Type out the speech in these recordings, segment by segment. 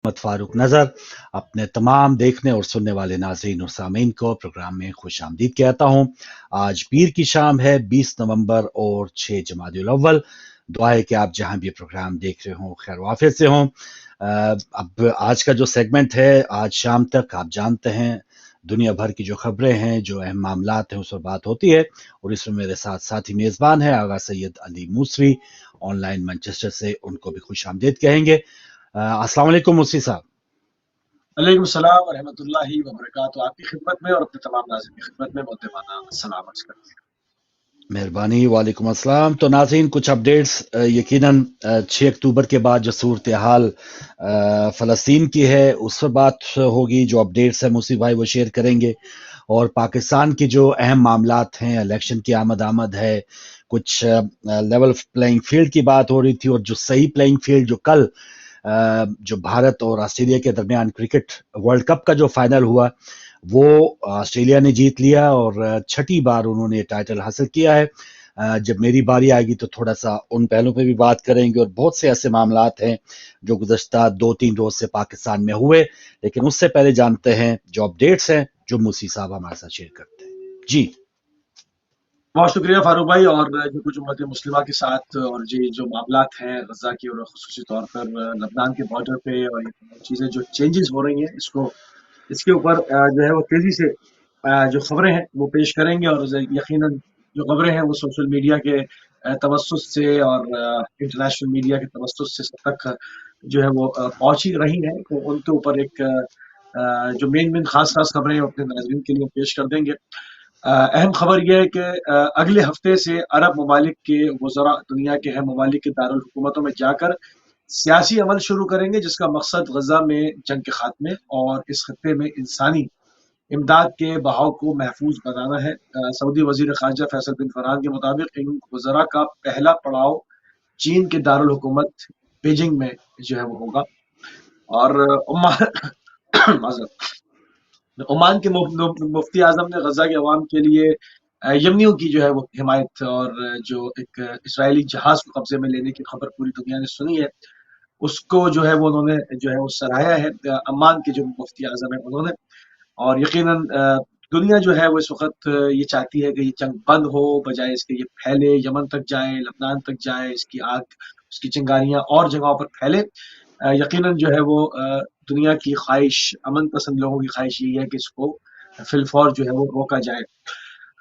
मोहम्मद फारूक नजर अपने तमाम देखने और सुनने वाले नाज़रीन और सामीन को प्रोग्राम में खुश आमदीद कहता हूँ। आज पीर की शाम है 20 नवंबर और 6 जमादिउल अव्वल। दुआ है कि आप जहां भी प्रोग्राम देख रहे हो खैर वाफियत से हों। अब आज का जो सेगमेंट है, आज शाम तक आप जानते हैं दुनिया भर की जो खबरें हैं, जो अहम मामलात हैं, उस पर बात होती है। और इसमें मेरे साथ साथी मेजबान है आगा सैयद अली मूसवी ऑनलाइन मैनचेस्टर से, उनको भी खुश आमदीद कहेंगे। अस्सलाम वालेकुम मूसवी साहब। वालेकुम सलाम व रहमतुल्लाहि व बरकातहू। आपकी खिदमत में और अपने तमाम नाज़रीन की खिदमत में मुक़द्दमाना सलाम अर्ज़ करते हैं। मेहरबानी, वालेकुम अस्सलाम। तो नाज़रीन, कुछ अपडेट्स यकीनन 6 अक्टूबर के बाद जो सूरत हाल फ़लस्तीन की है उस पर बात होगी। जो अपडेट्स है मूसी भाई वो शेयर करेंगे, और पाकिस्तान की जो अहम मामलात हैं, इलेक्शन की आमद है, कुछ लेवल प्लेइंग फील्ड की बात हो रही थी, और जो सही प्लेइंग फील्ड जो कल जो भारत और ऑस्ट्रेलिया के दरमियान क्रिकेट वर्ल्ड कप का जो फाइनल हुआ वो ऑस्ट्रेलिया ने जीत लिया और छठी बार उन्होंने टाइटल हासिल किया है। जब मेरी बारी आएगी तो थोड़ा सा उन पहलुओं पे भी बात करेंगे, और बहुत से ऐसे मामलात हैं जो गुज़श्ता 2-3 रोज से पाकिस्तान में हुए। लेकिन उससे पहले जानते हैं जो अपडेट्स हैं जो मूसी साहब हमारे साथ शेयर करते हैं। जी बहुत शुक्रिया फारूक भाई। और जो कुछ उम्मत मुस्लिमा के साथ और जी जो मामलात हैं गजा की, और खुसूसी तौर पर लबनान के बॉर्डर पे, और ये तमाम चीज़ें जो चेंजेस हो रही हैं, इसके ऊपर जो है वो तेज़ी से जो खबरें हैं वो पेश करेंगे। और यकीनन जो खबरें हैं वो सोशल मीडिया के तवस्सुस से और इंटरनेशनल मीडिया के तवस्सुस से सब तक जो है वो पहुंच ही रही हैं। तो उनके ऊपर एक जो मेन खास खबरें अपने नाज़रीन के लिए पेश कर देंगे। अहम खबर यह है कि अगले हफ्ते से अरब ममालिक के वज़रा दुनिया के अहम ममालिक के दारुल हुकूमतों में जाकर सियासी अमल शुरू करेंगे, जिसका मकसद गजा में जंग के खात्मे और इस खत्ते में इंसानी इमदाद के बहाव को महफूज बनाना है। सऊदी वजीर खारजा फैसल बिन फरहान के मुताबिक इन वज़रा का पहला पड़ाव चीन के दारुल हुकूमत बीजिंग में जो है वो होगा। और ओमान के मुफ्ती आजम ने गजा के अवाम के लिए यमनियों की जो है वो हिमायत, और जो एक इसराइली जहाज को कब्जे में लेने की खबर पूरी दुनिया ने सुनी है, उसको जो है वो उन्होंने जो है वो सराहाया है। अम्मान के जो मुफ्ती आजम है उन्होंने। और यकीनन दुनिया जो है वो इस वक्त ये चाहती है कि ये जंग बंद हो, बजाय इसके ये फैले, यमन तक जाए, लबनान तक जाए, इसकी आग, उसकी चिंगारियां और जगहों पर फैले। यकीनन जो है वो दुनिया की ख्वाहिश, अमन पसंद लोगों की ख्वाहिश यही है कि इसको फिलफौर जो है वो रोका जाए।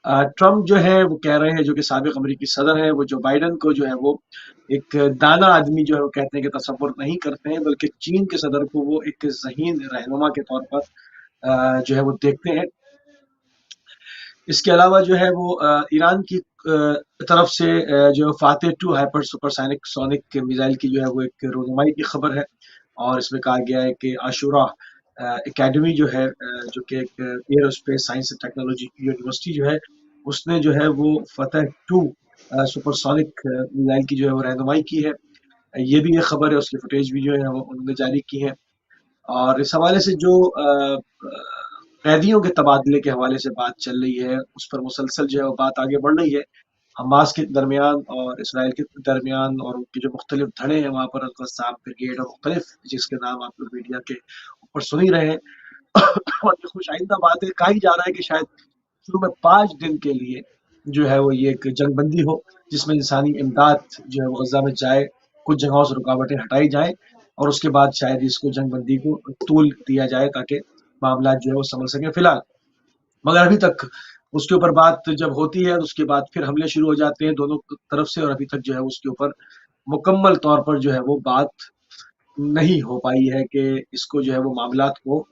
ट्रम्प जो है वो कह रहे हैं, जो कि साबिक अमेरिकी सदर है, वो जो बाइडन को जो है वो एक दाना आदमी जो है वो कहते हैं कि तसव्वुर नहीं करते हैं, बल्कि चीन के सदर को वो एक ज़हीन रहनुमा के तौर पर जो है वो देखते हैं। इसके अलावा जो है वो ईरान की तरफ से जो Fateh 2 hyper supersonic sonic missile की जो है वो एक रोनुमाई की खबर है। और इसमें कहा गया है कि आशूरा एकेडमी जो है, जो कि एक aerospace science and technology university जो है, उसने जो है वो फतेह 2 सुपरसोनिक मिसाइल की जो है वो रहनुमाई की है। ये भी एक खबर है, उसकी फुटेज भी जो है वो उन्होंने जारी की है। और इस हवाले से जो कैदियों के तबादले के हवाले से बात चल रही है, उस पर मुसलसल जो है वो बात आगे बढ़ रही है। हमास के दरमियान और इसराइल के दरमियान, और उनके जो मुख्तलिफ धड़े हैं वहाँ पर, अलक़स्साम ब्रिगेड और मुख्तलिफ, जिसके नाम आप लोग मीडिया के ऊपर सुन ही रहे हैं। और ये खुश आइंदा बात है, कहा ही जा रहा है कि शायद शुरू में 5 दिन के लिए जो है वो ये एक जंगबंदी हो, जिसमें इंसानी इमदाद जो है वो गजा में जाए, कुछ जगहों से रुकावटें हटाई जाएं, और उसके बाद शायद इसको जंगबंदी को तूल दिया जाए ताकि मामला जो है वो संभल सके। फिलहाल मगर अभी तक उसके ऊपर बात जब होती है तो उसके बाद फिर हमले शुरू हो जाते हैं दोनों तरफ से, और अभी तक जो है उसके ऊपर मुकम्मल तौर पर जो है वो बात नहीं हो पाई है कि इसको जो है वो मामलात को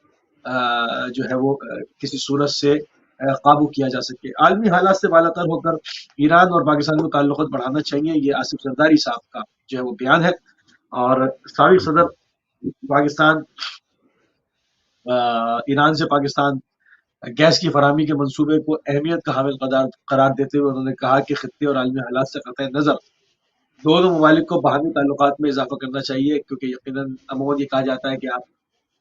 जो है वो किसी सूरत से काबू किया जा सके। आलमी हालात से बालातर होकर ईरान और पाकिस्तान को ताल्लुकात बढ़ाना चाहिए, ये आसिफ जरदारी साहब का जो है वो बयान है। और साबिक सदर पाकिस्तान ईरान से पाकिस्तान गैस की फराहमी के मंसूबे को अहमियत का हामिल करार देते हुए उन्होंने कहा कि खत्ते और आलमी हालात से कतई नज़र दोनों ममालिक को बाहमी ताल्लुकात में इजाफा करना चाहिए, क्योंकि यकीनन अमूमन ये कहा जाता है कि आप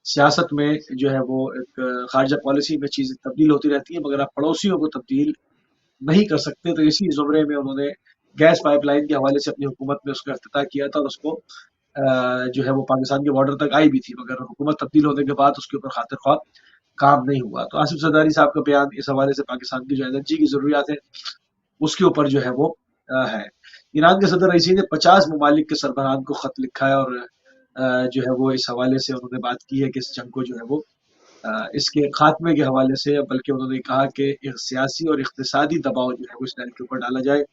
सियासत में जो है वो एक खारजा पॉलिसी में चीज़ें तब्दील होती रहती हैं, मगर आप पड़ोसियों को तब्दील नहीं कर सकते। तो इसी ज़ुमरे में उन्होंने गैस पाइपलाइन के हवाले से अपनी हुकूमत में उसका इफ्तिताह किया था, और उसको جو ہے وہ پاکستان کے بارڈر تک آئی بھی تھی، مگر حکومت تبدیل ہونے کے بعد اس کے اوپر خاطر خواہ کام نہیں ہوا۔ تو آصف زرداری صاحب کا بیان اس حوالے سے پاکستان کی جو انرجی کی ضروریات ہے اس کے اوپر جو ہے وہ ہے۔ ایران کے صدر رئیسی نے 50 ممالک کے سربراہان کو خط لکھا ہے، اور جو ہے وہ اس حوالے سے انہوں نے بات کی ہے کہ اس جنگ کو جو ہے وہ اس کے خاتمے کے حوالے سے، بلکہ انہوں نے کہا کہ ایک سیاسی اور اقتصادی دباؤ جو ہے وہ اسرائیل کے اوپر ڈالا جائے۔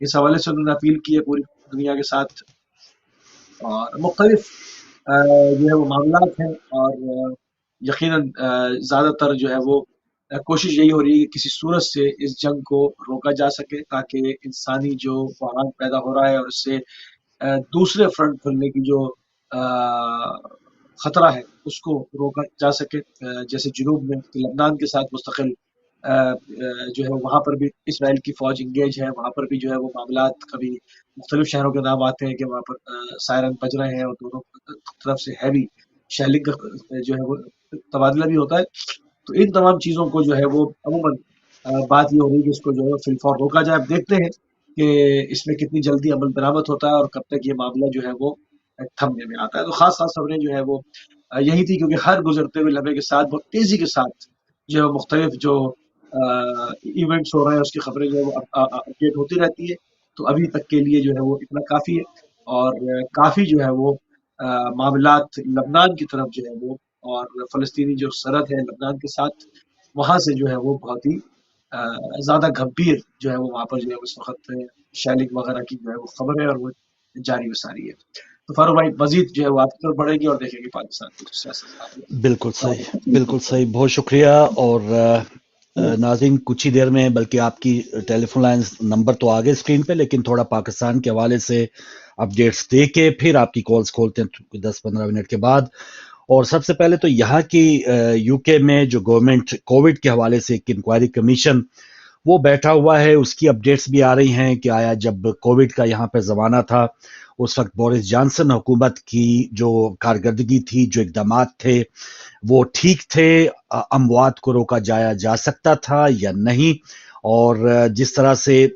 اس حوالے سے انہوں نے اپیل کی ہے پوری دنیا کے ساتھ، اور مختلف جو ہے وہ معاملات ہیں، اور یقیناً زیادہ تر جو ہے وہ کوشش یہی ہو رہی ہے کہ کسی صورت سے اس جنگ کو روکا جا سکے، تاکہ انسانی جو بحران پیدا ہو رہا ہے اور اس سے دوسرے فرنٹ کھلنے کی جو خطرہ ہے اس کو روکا جا سکے۔ جیسے جنوب میں لبنان کے ساتھ مستقل جو ہے وہاں پر بھی اسرائیل کی فوج انگیج ہے، وہاں پر بھی جو ہے وہ معاملات، کبھی مختلف شہروں کے نام آتے ہیں کہ وہاں پر سائرن بج رہے ہیں، اور دونوں طرف سے ہیوی شیلنگ کا جو ہے وہ تبادلہ بھی ہوتا ہے۔ تو ان تمام چیزوں کو جو ہے وہ عموماً بات یہ ہو رہی ہے کہ اس کو جو ہے فی الفور روکا جائے۔ اب دیکھتے ہیں کہ اس میں کتنی جلدی عمل درآمد ہوتا ہے اور کب تک یہ معاملہ جو ہے وہ تھمنے میں آتا ہے۔ تو خاص خبریں جو ہے وہ یہی تھی، کیونکہ ہر گزرتے ہوئے لمحے کے ساتھ بہت تیزی کے ساتھ جو ہے مختلف جو ایونٹس ہو رہے ہیں اس کی خبریں جو ہے وہ اپڈیٹ ہوتی رہتی ہے۔ تو ابھی تک کے لیے جو ہے وہ اتنا کافی ہے، اور کافی جو ہے وہ معاملات لبنان کی طرف جو ہے وہ، اور فلسطینی جو سرحد ہے لبنان کے ساتھ، وہاں سے جو ہے وہ بہت ہی زیادہ گھمبیر جو ہے وہ وہاں پر جو ہے اس وقت شیلنگ وغیرہ کی جو ہے وہ خبر ہے، اور وہ جاری و ساری ہے۔ تو فاروق بھائی مزید جو ہے وہ آپ کی طرف بڑھے گی اور دیکھیں گے پاکستان کی جو سیاست۔ بالکل صحیح، بالکل صحیح، بہت شکریہ۔ اور ناظرین کچھ ہی دیر میں، بلکہ آپ کی ٹیلی فون لائنز نمبر تو آگے اسکرین پہ، لیکن تھوڑا پاکستان کے حوالے سے اپڈیٹس دے کے پھر آپ کی کالز کھولتے ہیں 10-15 منٹ کے بعد۔ اور سب سے پہلے تو یہاں کی یو کے میں جو گورنمنٹ کووڈ کے حوالے سے ایک انکوائری کمیشن وہ بیٹھا ہوا ہے، اس کی اپڈیٹس بھی آ رہی ہیں کہ آیا جب کووڈ کا یہاں پہ زمانہ تھا اس وقت بورس جانسن حکومت کی جو کارکردگی تھی، جو اقدامات تھے وہ ٹھیک تھے، اموات کو روکا جا سکتا تھا یا نہیں۔ اور جس طرح سے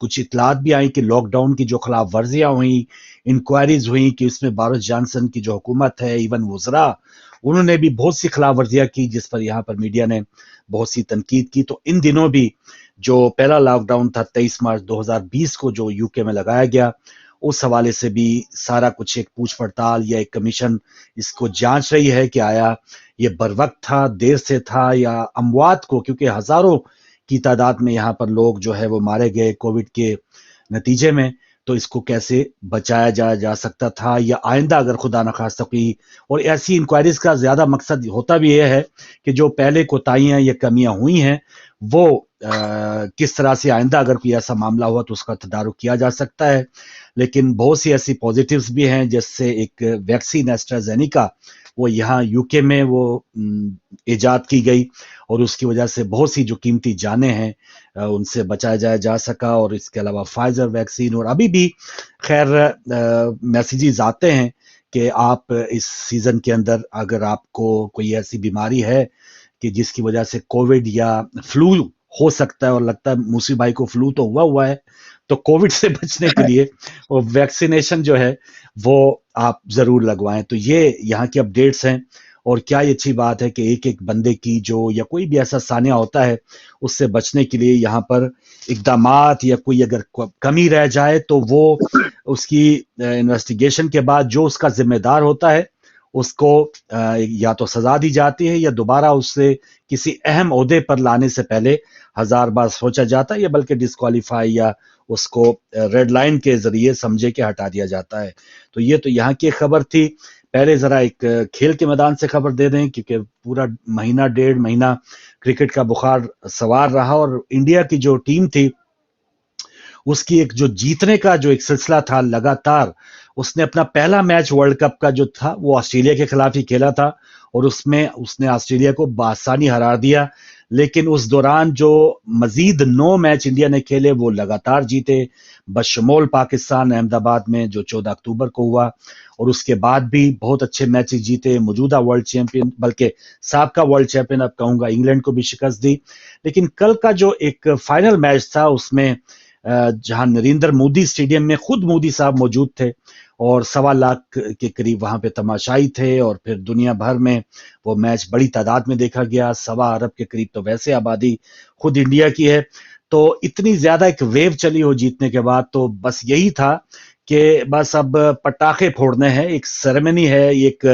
کچھ اطلاعات بھی آئیں کہ لاک ڈاؤن کی جو خلاف ورزیاں ہوئیں، انکوائریز ہوئیں کہ اس میں بورس جانسن کی جو حکومت ہے، ایون وزراء، انہوں نے بھی بہت سی خلاف ورزیاں کی، جس پر یہاں پر میڈیا نے بہت سی تنقید کی۔ تو ان دنوں بھی جو پہلا لاک ڈاؤن تھا 23 مارچ 2020 کو جو یو کے میں لگایا گیا، اس حوالے سے بھی سارا کچھ ایک پوچھ پڑتال یا ایک کمیشن اس کو جانچ رہی ہے کہ آیا یہ بروقت تھا، دیر سے تھا، یا اموات کو، کیونکہ ہزاروں کی تعداد میں یہاں پر لوگ جو ہے وہ مارے گئے کووڈ کے نتیجے میں، تو اس کو کیسے بچایا جا سکتا تھا، یا آئندہ اگر خدا نخواستہ کوئی، اور ایسی انکوائریز کا زیادہ مقصد ہوتا بھی یہ ہے کہ جو پہلے کوتاہیاں یا کمیاں ہوئی ہیں وہ کس طرح سے آئندہ اگر کوئی ایسا معاملہ ہوا تو اس کا تدارک کیا جا سکتا ہے۔ لیکن بہت سی ایسی پازیٹیوز بھی ہیں، جس سے ایک ویکسین ایسٹرازینیکا وہ یہاں یو کے میں وہ ایجاد کی گئی، اور اس کی وجہ سے بہت سی جو قیمتی جانیں ہیں ان سے بچایا جا سکا۔ اور اس کے علاوہ فائزر ویکسین، اور ابھی بھی خیر میسیجز آتے ہیں کہ آپ اس سیزن کے اندر اگر آپ کو کوئی ایسی بیماری ہے کہ جس کی وجہ سے کووڈ یا فلو ہو سکتا ہے، اور لگتا ہے موسی بھائی کو فلو تو ہوا ہے، تو کووڈ سے بچنے کے لیے وہ ویکسینیشن جو ہے وہ آپ ضرور لگوائیں۔ تو یہ یہاں کی اپڈیٹس ہیں، اور کیا یہ اچھی بات ہے کہ ایک بندے کی جو، یا کوئی بھی ایسا سانحہ ہوتا ہے اس سے بچنے کے لیے یہاں پر اقدامات، یا کوئی اگر کمی رہ جائے تو وہ اس کی انویسٹیگیشن کے بعد جو اس کا ذمہ دار ہوتا ہے اس کو یا تو سزا دی جاتی ہے، یا دوبارہ اس سے کسی اہم عہدے پر لانے سے پہلے 1000 بار سوچا جاتا ہے، یا بلکہ ڈسکوالیفائی یا اس کو ریڈ لائن کے ذریعے سمجھے کہ ہٹا دیا جاتا ہے۔ تو یہ تو یہاں کی خبر تھی۔ پہلے ذرا ایک کھیل کے میدان سے خبر دے دیں، کیونکہ پورا مہینہ 1.5 مہینہ کرکٹ کا بخار سوار رہا، اور انڈیا کی جو ٹیم تھی اس کی ایک جو جیتنے کا جو ایک سلسلہ تھا لگاتار، اس نے اپنا پہلا میچ ورلڈ کپ کا جو تھا وہ آسٹریلیا کے خلاف ہی کھیلا تھا، اور اس میں اس نے آسٹریلیا کو بآسانی ہرا دیا۔ لیکن اس دوران جو مزید 9 میچ انڈیا نے کھیلے وہ لگاتار جیتے، بشمول پاکستان احمد آباد میں جو 14 اکتوبر کو ہوا، اور اس کے بعد بھی بہت اچھے میچز جیتے۔ موجودہ ورلڈ چیمپئن، بلکہ سابقہ ورلڈ چیمپئن اب کہوں گا، انگلینڈ کو بھی شکست دی۔ لیکن کل کا جو ایک فائنل میچ تھا اس میں جہاں نریندر مودی اسٹیڈیم میں خود مودی صاحب موجود تھے، اور 1.25 लाख के करीब वहां पे तमाशाई थे, और फिर दुनिया भर में वो मैच बड़ी तादाद में देखा गया। 1.25 अरब के करीब तो वैसे आबादी खुद इंडिया की है। तो इतनी ज्यादा एक वेव चली हो जीतने के बाद, तो बस यही था कि बस अब पटाखे फोड़ने हैं, एक सेरेमनी है, एक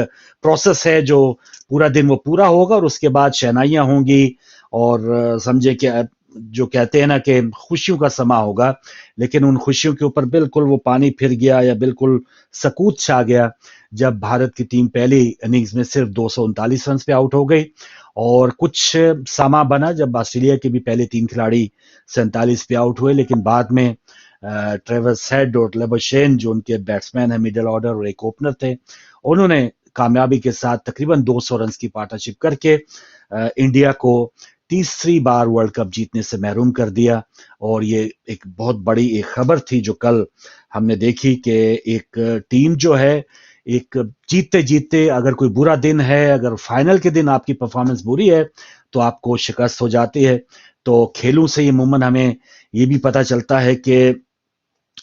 प्रोसेस है जो पूरा दिन वो पूरा होगा, और उसके बाद शहनाइयां होंगी, और समझे कि जो कहते हैं ना कि खुशियों का समा होगा। लेकिन उन खुशियों के ऊपर बिल्कुल वो पानी फिर गया, या बिल्कुल सकूत छा गया, जब भारत की टीम पहली इनिंग्स में सिर्फ 239 रन पे आउट हो गई। और कुछ समा बना जब ऑस्ट्रेलिया के भी पहले 3 खिलाड़ी 47 पे आउट हुए, लेकिन बाद में ट्रेविस हेड और लेबोशेन, जो उनके बैट्समैन है मिडिल ऑर्डर और एक ओपनर थे, उन्होंने कामयाबी के साथ तकरीबन 200 रन की पार्टनरशिप करके इंडिया को तीसरी बार वर्ल्ड कप जीतने से महरूम कर दिया। और ये एक बहुत बड़ी एक खबर थी जो कल हमने देखी कि एक टीम जो है, एक जीतते जीतते अगर कोई बुरा दिन है, अगर फाइनल के दिन आपकी परफॉर्मेंस बुरी है, तो आपको शिकस्त हो जाती है। तो खेलों से ये अमूमन हमें ये भी पता चलता है कि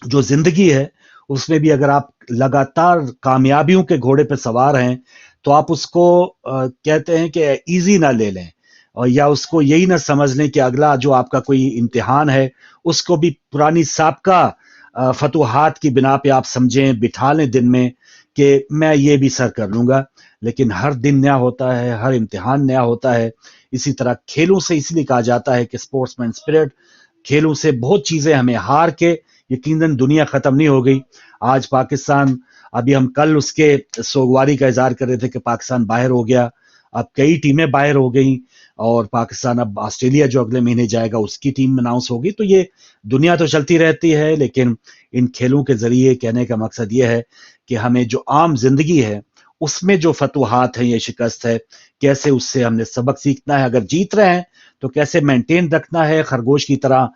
जो जिंदगी है उसमें भी अगर आप लगातार कामयाबियों के घोड़े पे सवार हैं, तो आप उसको कहते हैं कि इजी ना ले लें, और या उसको यही ना समझ लें कि अगला जो आपका कोई इम्तिहान है उसको भी पुरानी साबका फतूहात की बिना पे आप समझें, बिठा लें दिन में कि मैं ये भी सर कर लूंगा। लेकिन हर दिन नया होता है, हर इम्तिहान नया होता है। इसी तरह खेलों से इसलिए कहा जाता है कि स्पोर्ट्समैन स्पिरिट, खेलों से बहुत चीजें हमें हार के, यकीनन दुनिया खत्म नहीं हो गई। आज पाकिस्तान, अभी हम कल उसके सोगवारी का इजहार कर रहे थे कि पाकिस्तान बाहर हो गया, अब कई टीमें बाहर हो गई, और पाकिस्तान अब ऑस्ट्रेलिया जो अगले महीने जाएगा उसकी टीम अनाउंस होगी। तो ये दुनिया तो चलती रहती है, लेकिन इन खेलों के जरिए कहने का मकसद ये है कि हमें जो आम जिंदगी है उसमें जो फतूहात है, ये शिकस्त है, कैसे उससे हमने सबक सीखना है। अगर जीत रहे हैं तो कैसे मेंटेन रखना है, खरगोश की तरह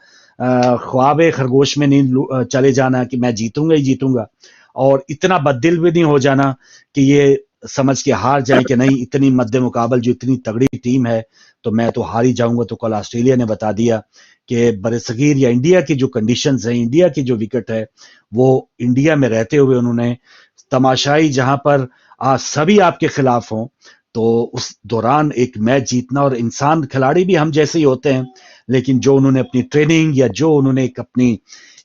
ख्वाब खरगोश में नहीं चले जाना कि मैं जीतूंगा ही जीतूंगा, और इतना बददिल भी नहीं हो जाना कि ये समझ के हार जाए कि नहीं, इतनी मद्दे मुकाबल जो इतनी तगड़ी टीम है तो मैं तो हार ही जाऊंगा। तो कल ऑस्ट्रेलिया ने बता दिया कि बरसगीर या इंडिया की जो कंडीशंस है, इंडिया की जो विकेट है, वो इंडिया में रहते हुए उन्होंने तमाशाई, जहां पर सभी आपके खिलाफ हों, तो उस दौरान एक मैच जीतना, और इंसान खिलाड़ी भी हम जैसे ही होते हैं, लेकिन जो उन्होंने अपनी ट्रेनिंग या जो उन्होंने एक अपनी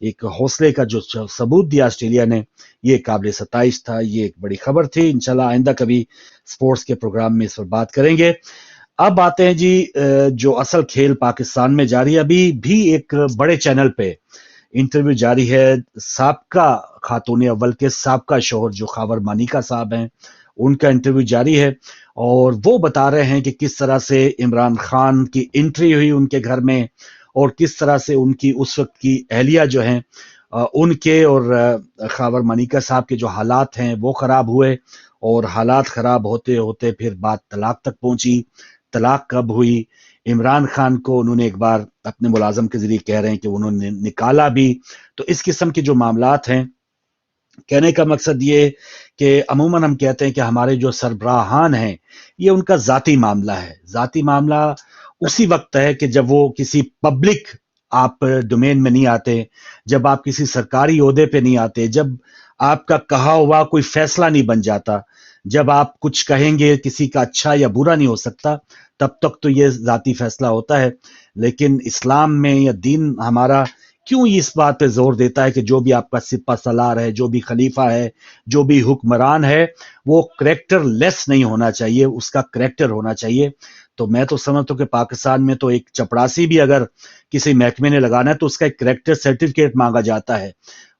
एक हौसले का जो सबूत दिया ऑस्ट्रेलिया ने, ये काबिल सताइश था। ये एक बड़ी खबर थी। इंशाल्लाह आइंदा कभी स्पोर्ट्स के प्रोग्राम में इस पर बात करेंगे। अब आते हैं जी जो असल खेल पाकिस्तान में जारी है। अभी भी एक बड़े चैनल पे इंटरव्यू जारी है, साबका खातून अव्वल के साबका शोहर जो खावर मानिका साहब हैं, उनका इंटरव्यू जारी है, और वो बता रहे हैं कि किस तरह से इमरान खान की एंट्री हुई उनके घर में, और किस तरह से उनकी उस वक्त की अहलिया जो हैं, उनके और खावर मानिका साहब के जो हालात हैं वो खराब हुए, और हालात खराब होते होते फिर बात तलाक तक पहुंची। तलाक कब हुई? इमरान खान को उन्होंने एक बार अपने मुलाजम के जरिए कह रहे हैं कि उन्होंने निकाला भी। तो इस किस्म के जो मामलात हैं, कहने का मकसद ये कि अमूमन हम कहते हैं कि हमारे जो सरबराहान हैं, ये उनका जाती मामला है। जाती मामला उसी वक्त है कि जब वो किसी पब्लिक आप डोमेन में नहीं आते, जब आप किसी सरकारी ओहदे पे नहीं आते, जब आपका कहा हुआ कोई फैसला नहीं बन जाता, जब आप कुछ कहेंगे किसी का अच्छा या बुरा नहीं हो सकता, तब तक तो ये जाती फैसला होता है। लेकिन इस्लाम में या दीन हमारा क्यों इस बात पे जोर देता है कि जो भी आपका सिपा सलार है, जो भी खलीफा है, जो भी हुक्मरान है, वो करेक्टर लेस नहीं होना चाहिए, उसका करेक्टर होना चाहिए। तो मैं तो समझता हूँ कि पाकिस्तान में तो एक चपरासी भी अगर किसी महकमे ने लगाना है तो उसका एक करेक्टर सर्टिफिकेट मांगा जाता है,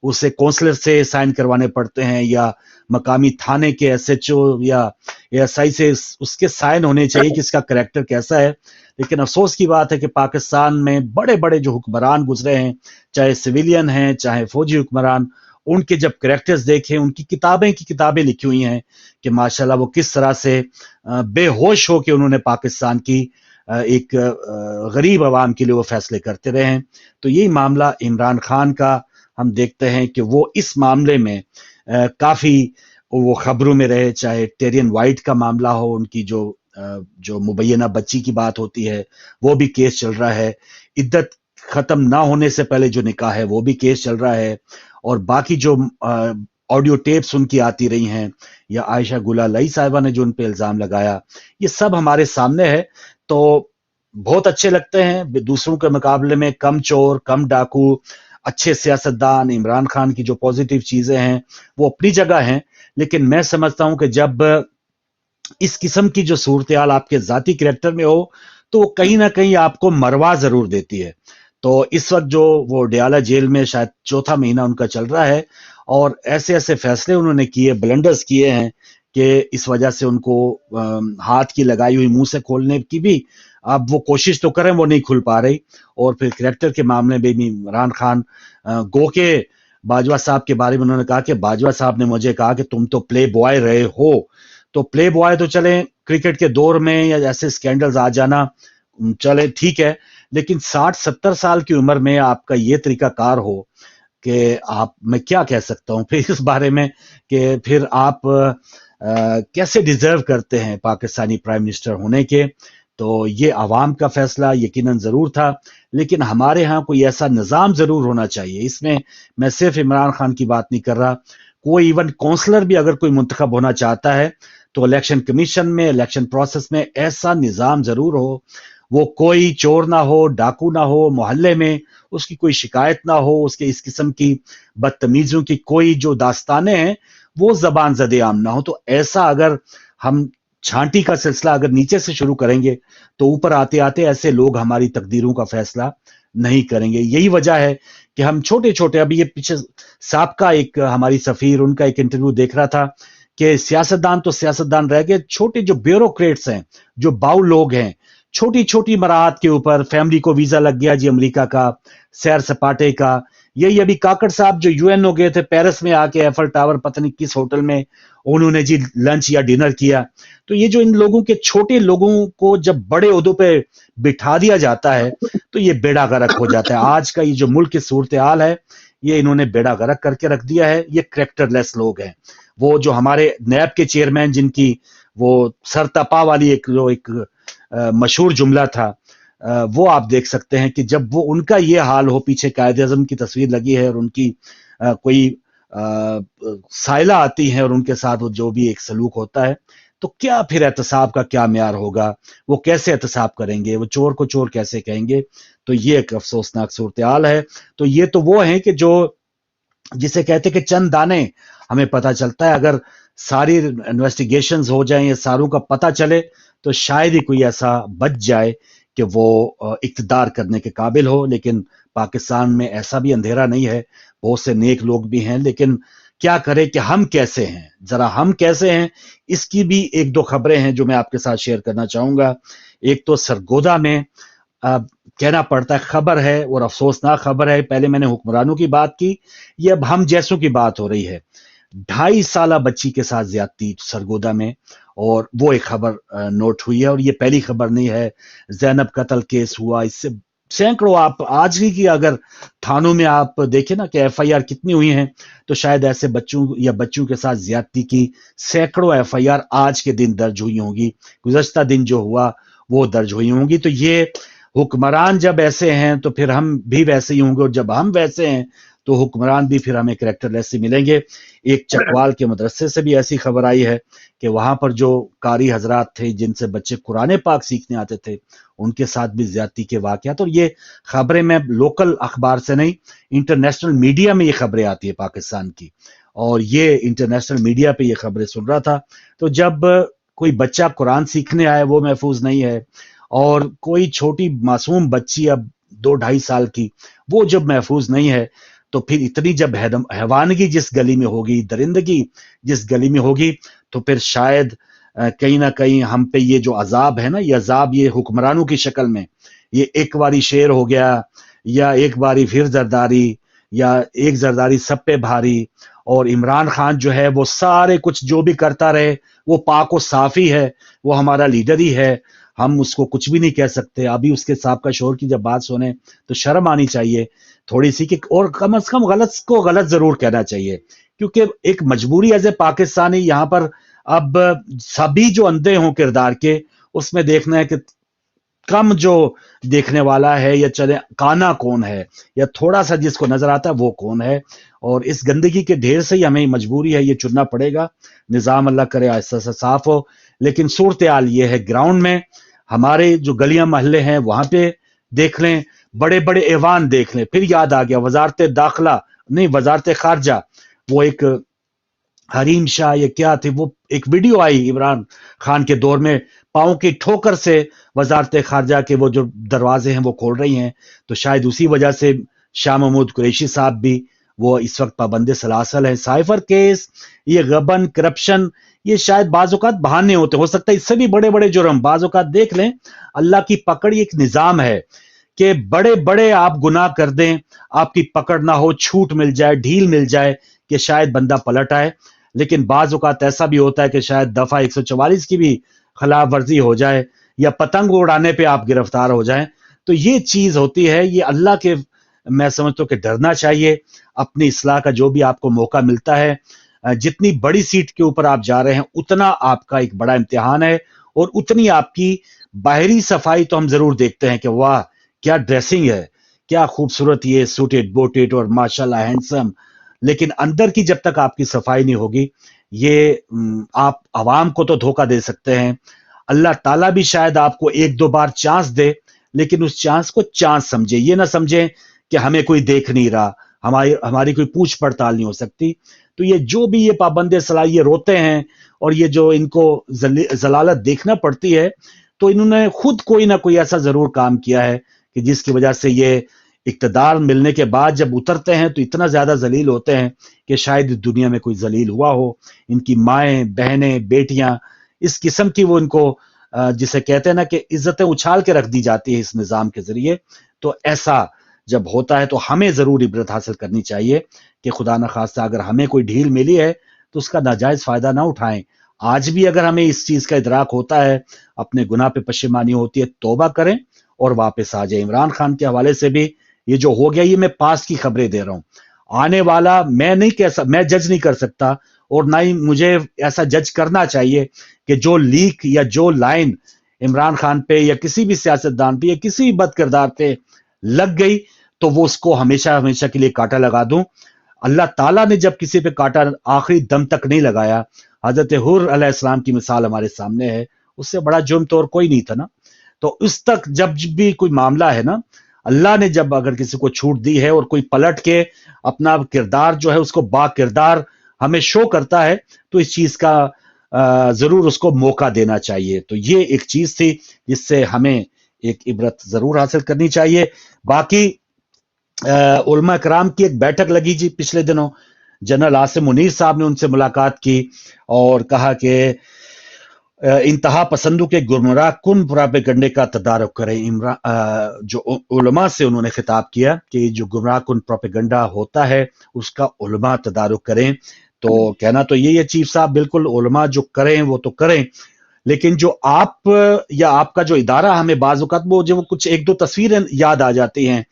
उसे काउंसलर से साइन करवाने पड़ते हैं, या मकामी थाने के एसएचओ या एएसआई से उसके साइन होने चाहिए कि इसका करेक्टर कैसा है। लेकिन अफसोस की बात है कि पाकिस्तान में बड़े बड़े जो हुक्मरान गुजरे हैं, चाहे सिविलियन हैं चाहे फौजी हुक्मरान, उनके जब करेक्टर्स देखें, उनकी किताबें की किताबें लिखी हुई हैं कि माशाल्लाह वो किस तरह से बेहोश होकर उन्होंने पाकिस्तान की एक गरीब आवाम के लिए वो फैसले करते रहे हैं। तो यही मामला इमरान खान का हम देखते हैं कि वो इस मामले में काफी वो खबरों में रहे, चाहे टेरियन वाइट का मामला हो, उनकी जो मुबैना बच्ची की बात होती है वो भी केस चल रहा है, इद्दत खत्म ना होने से पहले जो निकाह है वो भी केस चल रहा है, और बाकी जो ऑडियो टेप्स उनकी आती रही हैं, या आयशा गुलालई साहिबा ने जो उन पे इल्जाम लगाया, ये सब हमारे सामने है। तो बहुत अच्छे लगते हैं दूसरों के मुकाबले में, कम चोर, कम डाकू, अच्छे सियासतदान, इमरान खान की जो पॉजिटिव चीजें हैं वो अपनी जगह हैं। लेकिन मैं समझता हूं कि जब इस किस्म की जो सूरत-ए-हाल आपके ज़ाती कैरेक्टर में हो, तो वो कहीं न कहीं आपको मरवा ज़रूर देती है। तो इस वक़्त जो वो डयाला जेल में शायद चौथा महीना उनका चल रहा है, और ऐसे-ऐसे फैसले उन्होंने किए, ब्लंडर्स किए हैं कि इस वजह से उनको हाथ की लगाई हुई मुँह से खोलने की भी अब वो कोशिश तो कर रहे हैं, वो नहीं खुल पा रही। और फिर कैरेक्टर के मामले में भी इमरान खान गो के बाजवा साहब के बारे में उन्होंने कहा कि बाजवा साहब ने मुझे कहा कि तुम तो प्ले बॉय रहे हो। तो प्ले बॉय तो चले क्रिकेट के दौर में या ऐसे स्कैंडल्स आ जाना चले ठीक है, लेकिन 60-70 साल की उम्र में आपका ये तरीकाकार हो कि आप, मैं क्या कह सकता हूँ फिर इस बारे में कि फिर आप कैसे डिजर्व करते हैं पाकिस्तानी प्राइम मिनिस्टर होने के। तो ये आवाम का फैसला यकीनन जरूर था, लेकिन हमारे यहाँ कोई ऐसा निज़ाम जरूर होना चाहिए। इसमें मैं सिर्फ इमरान खान की बात नहीं कर रहा, कोई इवन काउंसलर भी अगर कोई मुंतखब होना चाहता है तो इलेक्शन कमीशन में, इलेक्शन प्रोसेस में ऐसा निज़ाम जरूर हो, वो कोई चोर ना हो, डाकू ना हो, मोहल्ले में उसकी कोई शिकायत ना हो, उसके इस किस्म की बदतमीजियों की कोई जो दास्तानें हैं वो जबान ज़दे आम ना हो। तो ऐसा अगर हम छांटी का सिलसिला अगर नीचे से शुरू करेंगे तो ऊपर आते आते ऐसे लोग हमारी तकदीरों का फैसला नहीं करेंगे। यही वजह है कि हम छोटे छोटे, अभी ये पीछे साबका एक हमारी सफीर, उनका एक इंटरव्यू देख रहा था कि सियासतदान तो सियासतदान रह गए, छोटे जो ब्यूरोक्रेट्स हैं, जो बाउल लोग हैं, छोटी छोटी मराहत के ऊपर फैमिली को वीजा लग गया जी अमेरिका का, सैर सपाटे का। यही अभी काकड़ साहब जो यूएनओ गए थे पेरिस में, आके एफल टावर पता नहीं किस होटल में उन्होंने जी लंच या डिनर किया। तो ये जो इन लोगों के, छोटे लोगों को जब बड़े ओहदों पे बिठा दिया जाता है तो ये बेड़ा गर्क हो जाता है। आज का ये जो मुल्क की सूरत हाल है, ये इन्होंने बेड़ा गर्क करके रख दिया है। ये कैरेक्टरलेस लोग हैं। वो जो हमारे नैब के चेयरमैन, जिनकी वो सरतपा वाली एक मशहूर जुमला था, वो आप देख सकते हैं कि जब वो उनका ये हाल हो, पीछे कायदे आज़म की तस्वीर लगी है और उनकी कोई साइला आती है और उनके साथ वो जो भी एक सलूक होता है, तो क्या फिर एहतसाब का क्या म्यार होगा? वो कैसे एहतसाब करेंगे? वो चोर को चोर कैसे कहेंगे? तो ये एक अफसोसनाक सूरत हाल है। तो ये तो वो हैं कि जो, जिसे कहते कि चंद दाने हमें पता चलता है, अगर सारी इन्वेस्टिगेशंस हो जाएं, ये सारों का पता चले, तो शायद ही कोई ऐसा बच जाए कि वो इक़्तिदार करने के काबिल हो। लेकिन पाकिस्तान में ऐसा भी अंधेरा नहीं है, बहुत से नेक लोग भी हैं। लेकिन क्या करें कि हम कैसे हैं, जरा हम कैसे हैं, इसकी भी एक दो खबरें हैं जो मैं आपके साथ शेयर करना चाहूंगा। एक तो सरगोदा में कहना पड़ता है खबर है, और अफसोसनाक खबर है। पहले मैंने हुक्मरानों की बात की, ये अब हम जैसों की बात हो रही है। 2.5 साल बच्ची के साथ ज्यादती सरगोदा में, और वो एक खबर नोट हुई है। और ये पहली खबर नहीं है, जैनब कत्ल केस हुआ, इससे सैकड़ों, आप आज ही की अगर थानों में आप देखें ना कि एफआईआर कितनी हुई हैं, तो शायद ऐसे बच्चों या बच्चों के साथ ज्यादती की सैकड़ों एफआईआर आज के दिन दर्ज हुई होंगी, गुज़श्ता दिन जो हुआ वो दर्ज हुई होंगी। तो ये हुक्मरान जब ऐसे हैं तो फिर हम भी वैसे ही होंगे, और जब हम वैसे हैं तो हुक्मरान भी फिर हमें कैरेक्टरलेस से मिलेंगे। एक चकवाल के मदरसे से भी ऐसी खबर आई है कि वहां पर जो कारी हजरात थे जिनसे बच्चे कुरान पाक सीखने आते थे, उनके साथ भी ज्यादती के वाकयात। और ये खबरें मैं लोकल अखबार से नहीं, इंटरनेशनल मीडिया में ये खबरें आती है पाकिस्तान की, और ये इंटरनेशनल मीडिया पे ये खबरें सुन रहा था। तो जब कोई बच्चा कुरान सीखने आए वो महफूज नहीं है, और कोई छोटी मासूम बच्ची अब 2-2.5 साल की, वो जब महफूज नहीं है, तो फिर इतनी जब हैवानगी जिस गली में होगी, दरिंदगी जिस गली में होगी, तो फिर शायद कहीं ना कहीं हम पे ये जो अजाब है ना, ये अजाब ये हुक्मरानों की शक्ल में, ये एक बारी शेर हो गया, या एक बारी फिर जरदारी, या एक जरदारी सब पे भारी, और इमरान खान जो है वो सारे कुछ जो भी करता रहे, वो पाक व साफी है, वो हमारा लीडर ही है, हम उसको कुछ भी नहीं कह सकते। अभी उसके साहब का शोर की जब बात सुने तो शर्म आनी चाहिए थोड़ी सी, कि और कम से कम गलत को गलत जरूर कहना चाहिए, क्योंकि एक मजबूरी एज ए पाकिस्तानी यहाँ पर अब सभी जो अंधे हों किरदार के, उसमें देखना है कि कम जो देखने वाला है, या चले काना कौन है, या थोड़ा सा जिसको नजर आता है वो कौन है। और इस गंदगी के ढेर से ही हमें मजबूरी है ये चुनना पड़ेगा। निजाम अल्लाह करे आहिस्ता से साफ हो, लेकिन सूरत हाल ये है ग्राउंड में, हमारे जो गलियां मोहल्ले हैं वहां पे देख लें, बड़े बड़े ऐवान देख लें। फिर याद आ गया वजारत दाखिला नहीं, वजारत खारजा, वो एक हरीम शाह ये क्या थे, वो एक वीडियो आई इमरान खान के दौर में, पाँव की ठोकर से वजारत खारजा के वो जो दरवाजे हैं वो खोल रही हैं। तो शायद उसी वजह से शाह महमूद कुरैशी साहब भी वो इस वक्त पाबंद सलासल है। साइफर केस, ये गबन, करप्शन, ये शायद बाज़-औक़ात बहाने होते, हो सकता है इससे भी बड़े बड़े जुर्म बाज़-औक़ात देख लें। अल्लाह की पकड़ एक निज़ाम है कि बड़े बड़े आप गुनाह कर दें, आपकी पकड़ ना हो, छूट मिल जाए, ढील मिल जाए कि शायद बंदा पलट आए। लेकिन बाज़ औक़ात ऐसा भी होता है कि शायद दफ़ा 144 की भी खिलाफ वर्जी हो जाए, या पतंग उड़ाने पे आप गिरफ्तार हो जाएं। तो ये चीज होती है, ये अल्लाह के, मैं समझता हूं कि डरना चाहिए। अपनी इस्लाह का जो भी आपको मौका मिलता है, जितनी बड़ी सीट के ऊपर आप जा रहे हैं उतना आपका एक बड़ा इम्तिहान है, और उतनी आपकी बाहरी सफाई तो हम जरूर देखते हैं कि वाह क्या ड्रेसिंग है, क्या खूबसूरत ये सूटेड बोटेड और माशाल्लाह हैंडसम, लेकिन अंदर की जब तक आपकी सफाई नहीं होगी, ये आप आवाम को तो धोखा दे सकते हैं। अल्लाह ताला भी शायद आपको एक दो बार चांस दे, लेकिन उस चांस को चांस समझे, ये ना समझे कि हमें कोई देख नहीं रहा, हमारी कोई पूछ पड़ताल नहीं हो सकती। तो ये जो भी ये पाबंद सलाह ये रोते हैं, और ये जो इनको जलालत देखना पड़ती है, तो इन्होंने खुद कोई ना कोई ऐसा जरूर काम किया है कि जिसकी वजह से ये इक्तदार मिलने के बाद जब उतरते हैं तो इतना ज्यादा जलील होते हैं कि शायद दुनिया में कोई जलील हुआ हो। इनकी माएं, बहनें, बेटियां, इस किस्म की वो इनको जिसे कहते हैं ना कि इज्जतें उछाल के रख दी जाती है इस निजाम के जरिए। तो ऐसा जब होता है तो हमें जरूर इबरत हासिल करनी चाहिए कि खुदा न खास्ता अगर हमें कोई ढील मिली है तो उसका नाजायज फायदा ना उठाएं। आज भी अगर हमें इस चीज का इदराक होता है, अपने गुनाह पे पशेमानी होती है, तौबा करें और वापस आ जाए। इमरान खान के हवाले से भी ये जो हो गया, ये मैं पास की खबरें दे रहा हूं, आने वाला मैं जज नहीं कर सकता, और ना ही मुझे ऐसा जज करना चाहिए कि जो लीक या जो लाइन इमरान खान पे या किसी भी सियासतदान पे या किसी भी बद किरदार पे लग गई तो वो उसको हमेशा हमेशा के लिए कांटा लगा दूं। अल्लाह ताला ने जब किसी पे कांटा आखिरी दम तक नहीं लगाया, हजरत हुर अलैहिस्सलाम की मिसाल हमारे सामने है, उससे बड़ा जुर्म तो और कोई नहीं था ना। तो उस तक जब भी कोई मामला है ना, अल्लाह ने जब अगर किसी को छूट दी है और कोई पलट के अपना किरदार जो है उसको बा किरदार हमें शो करता है, तो इस चीज का जरूर उसको मौका देना चाहिए। तो ये एक चीज थी जिससे हमें एक इबरत जरूर हासिल करनी चाहिए। बाकी उलमा कराम की एक बैठक लगी जी पिछले दिनों, जनरल आसिम मुनीर साहब ने उनसे मुलाकात की और कहा कि इंतहा पसंदों के गुमराह कुन प्रोपेगेंडे का तदारुक करें। जो उलमा से उन्होंने खिताब किया कि जो गुमराह कुन प्रोपेगेंडा होता है उसका उलमा तदारुक करें। तो कहना तो यही है चीफ साहब, बिल्कुल उलमा जो करें वो तो करें, लेकिन जो आप या आपका जो इदारा, हमें बाज़ औक़ात वो जो कुछ एक दो तस्वीरें याद आ जाती हैं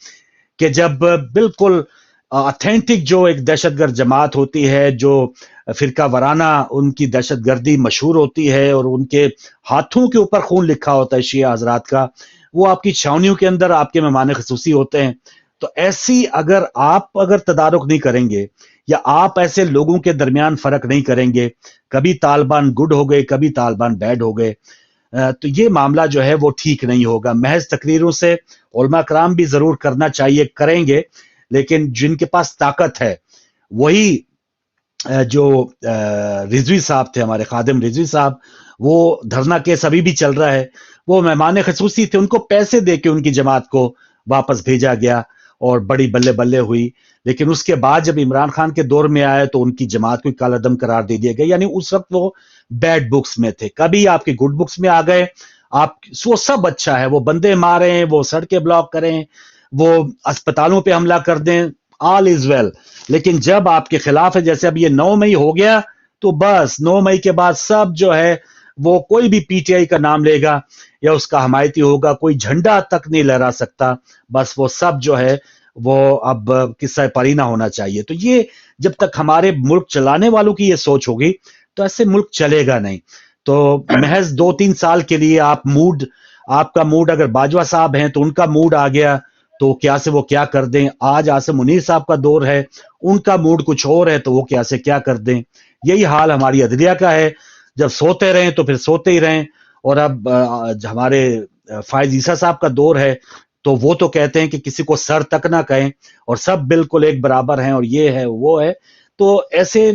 कि जब बिल्कुल ऑथेंटिक जो एक दहशतगर्द जमात होती है, जो फिरका वराना उनकी दहशतगर्दी मशहूर होती है और उनके हाथों के ऊपर खून लिखा होता है शिया हजरात का, वो आपकी छावनियों के अंदर आपके मेहमान खसूसी होते हैं। तो ऐसी अगर तदारुक नहीं करेंगे या आप ऐसे लोगों के दरमियान फर्क नहीं करेंगे, कभी तालिबान गुड हो गए, कभी तालिबान बैड हो गए, तो ये मामला जो है वो ठीक नहीं होगा। महज तकरीरों से उलमा कराम भी जरूर करना चाहिए, करेंगे, लेकिन जिनके पास ताकत है वही जो रिजवी साहब थे, हमारे खादिम रिजवी साहब, वो धरना केस अभी भी चल रहा है, वो मेहमान खसूसी थे, उनको पैसे दे के उनकी जमात को वापस भेजा गया और बड़ी बल्ले बल्ले हुई। लेकिन उसके बाद जब इमरान खान के दौर में आए तो उनकी जमात को कालादम करार दे दिया गया, यानी उस वक्त वो बैड बुक्स में थे, कभी आपके गुड बुक्स में आ गए। आप वो सब अच्छा है, वो बंदे मारें, वो सड़कें ब्लॉक करें, वो अस्पतालों पे हमला कर दें, ऑल इज वेल। लेकिन जब आपके खिलाफ है, जैसे अब ये 9 मई हो गया, तो बस 9 मई के बाद सब जो है वो कोई भी पीटीआई का नाम लेगा या उसका हमायती होगा, कोई झंडा तक नहीं लहरा सकता, बस वो सब जो है वो अब किस्सा पारीना होना चाहिए। तो ये जब तक हमारे मुल्क चलाने वालों की ये सोच होगी तो ऐसे मुल्क चलेगा नहीं। तो महज 2-3 साल के लिए आप मूड आपका मूड, अगर बाजवा साहब हैं तो उनका मूड आ गया तो क्या से वो क्या कर दें, आज आसिम मुनीर साहब का दौर है, उनका मूड कुछ और है तो वो क्या से क्या कर दें। यही हाल हमारी अदलिया का है, जब सोते रहें तो फिर सोते ही रहें। और अब हमारे फायज ईसा साहब का दौर है तो वो तो कहते हैं कि किसी को सर तक ना कहें और सब बिल्कुल एक बराबर हैं और ये है वो है। तो ऐसे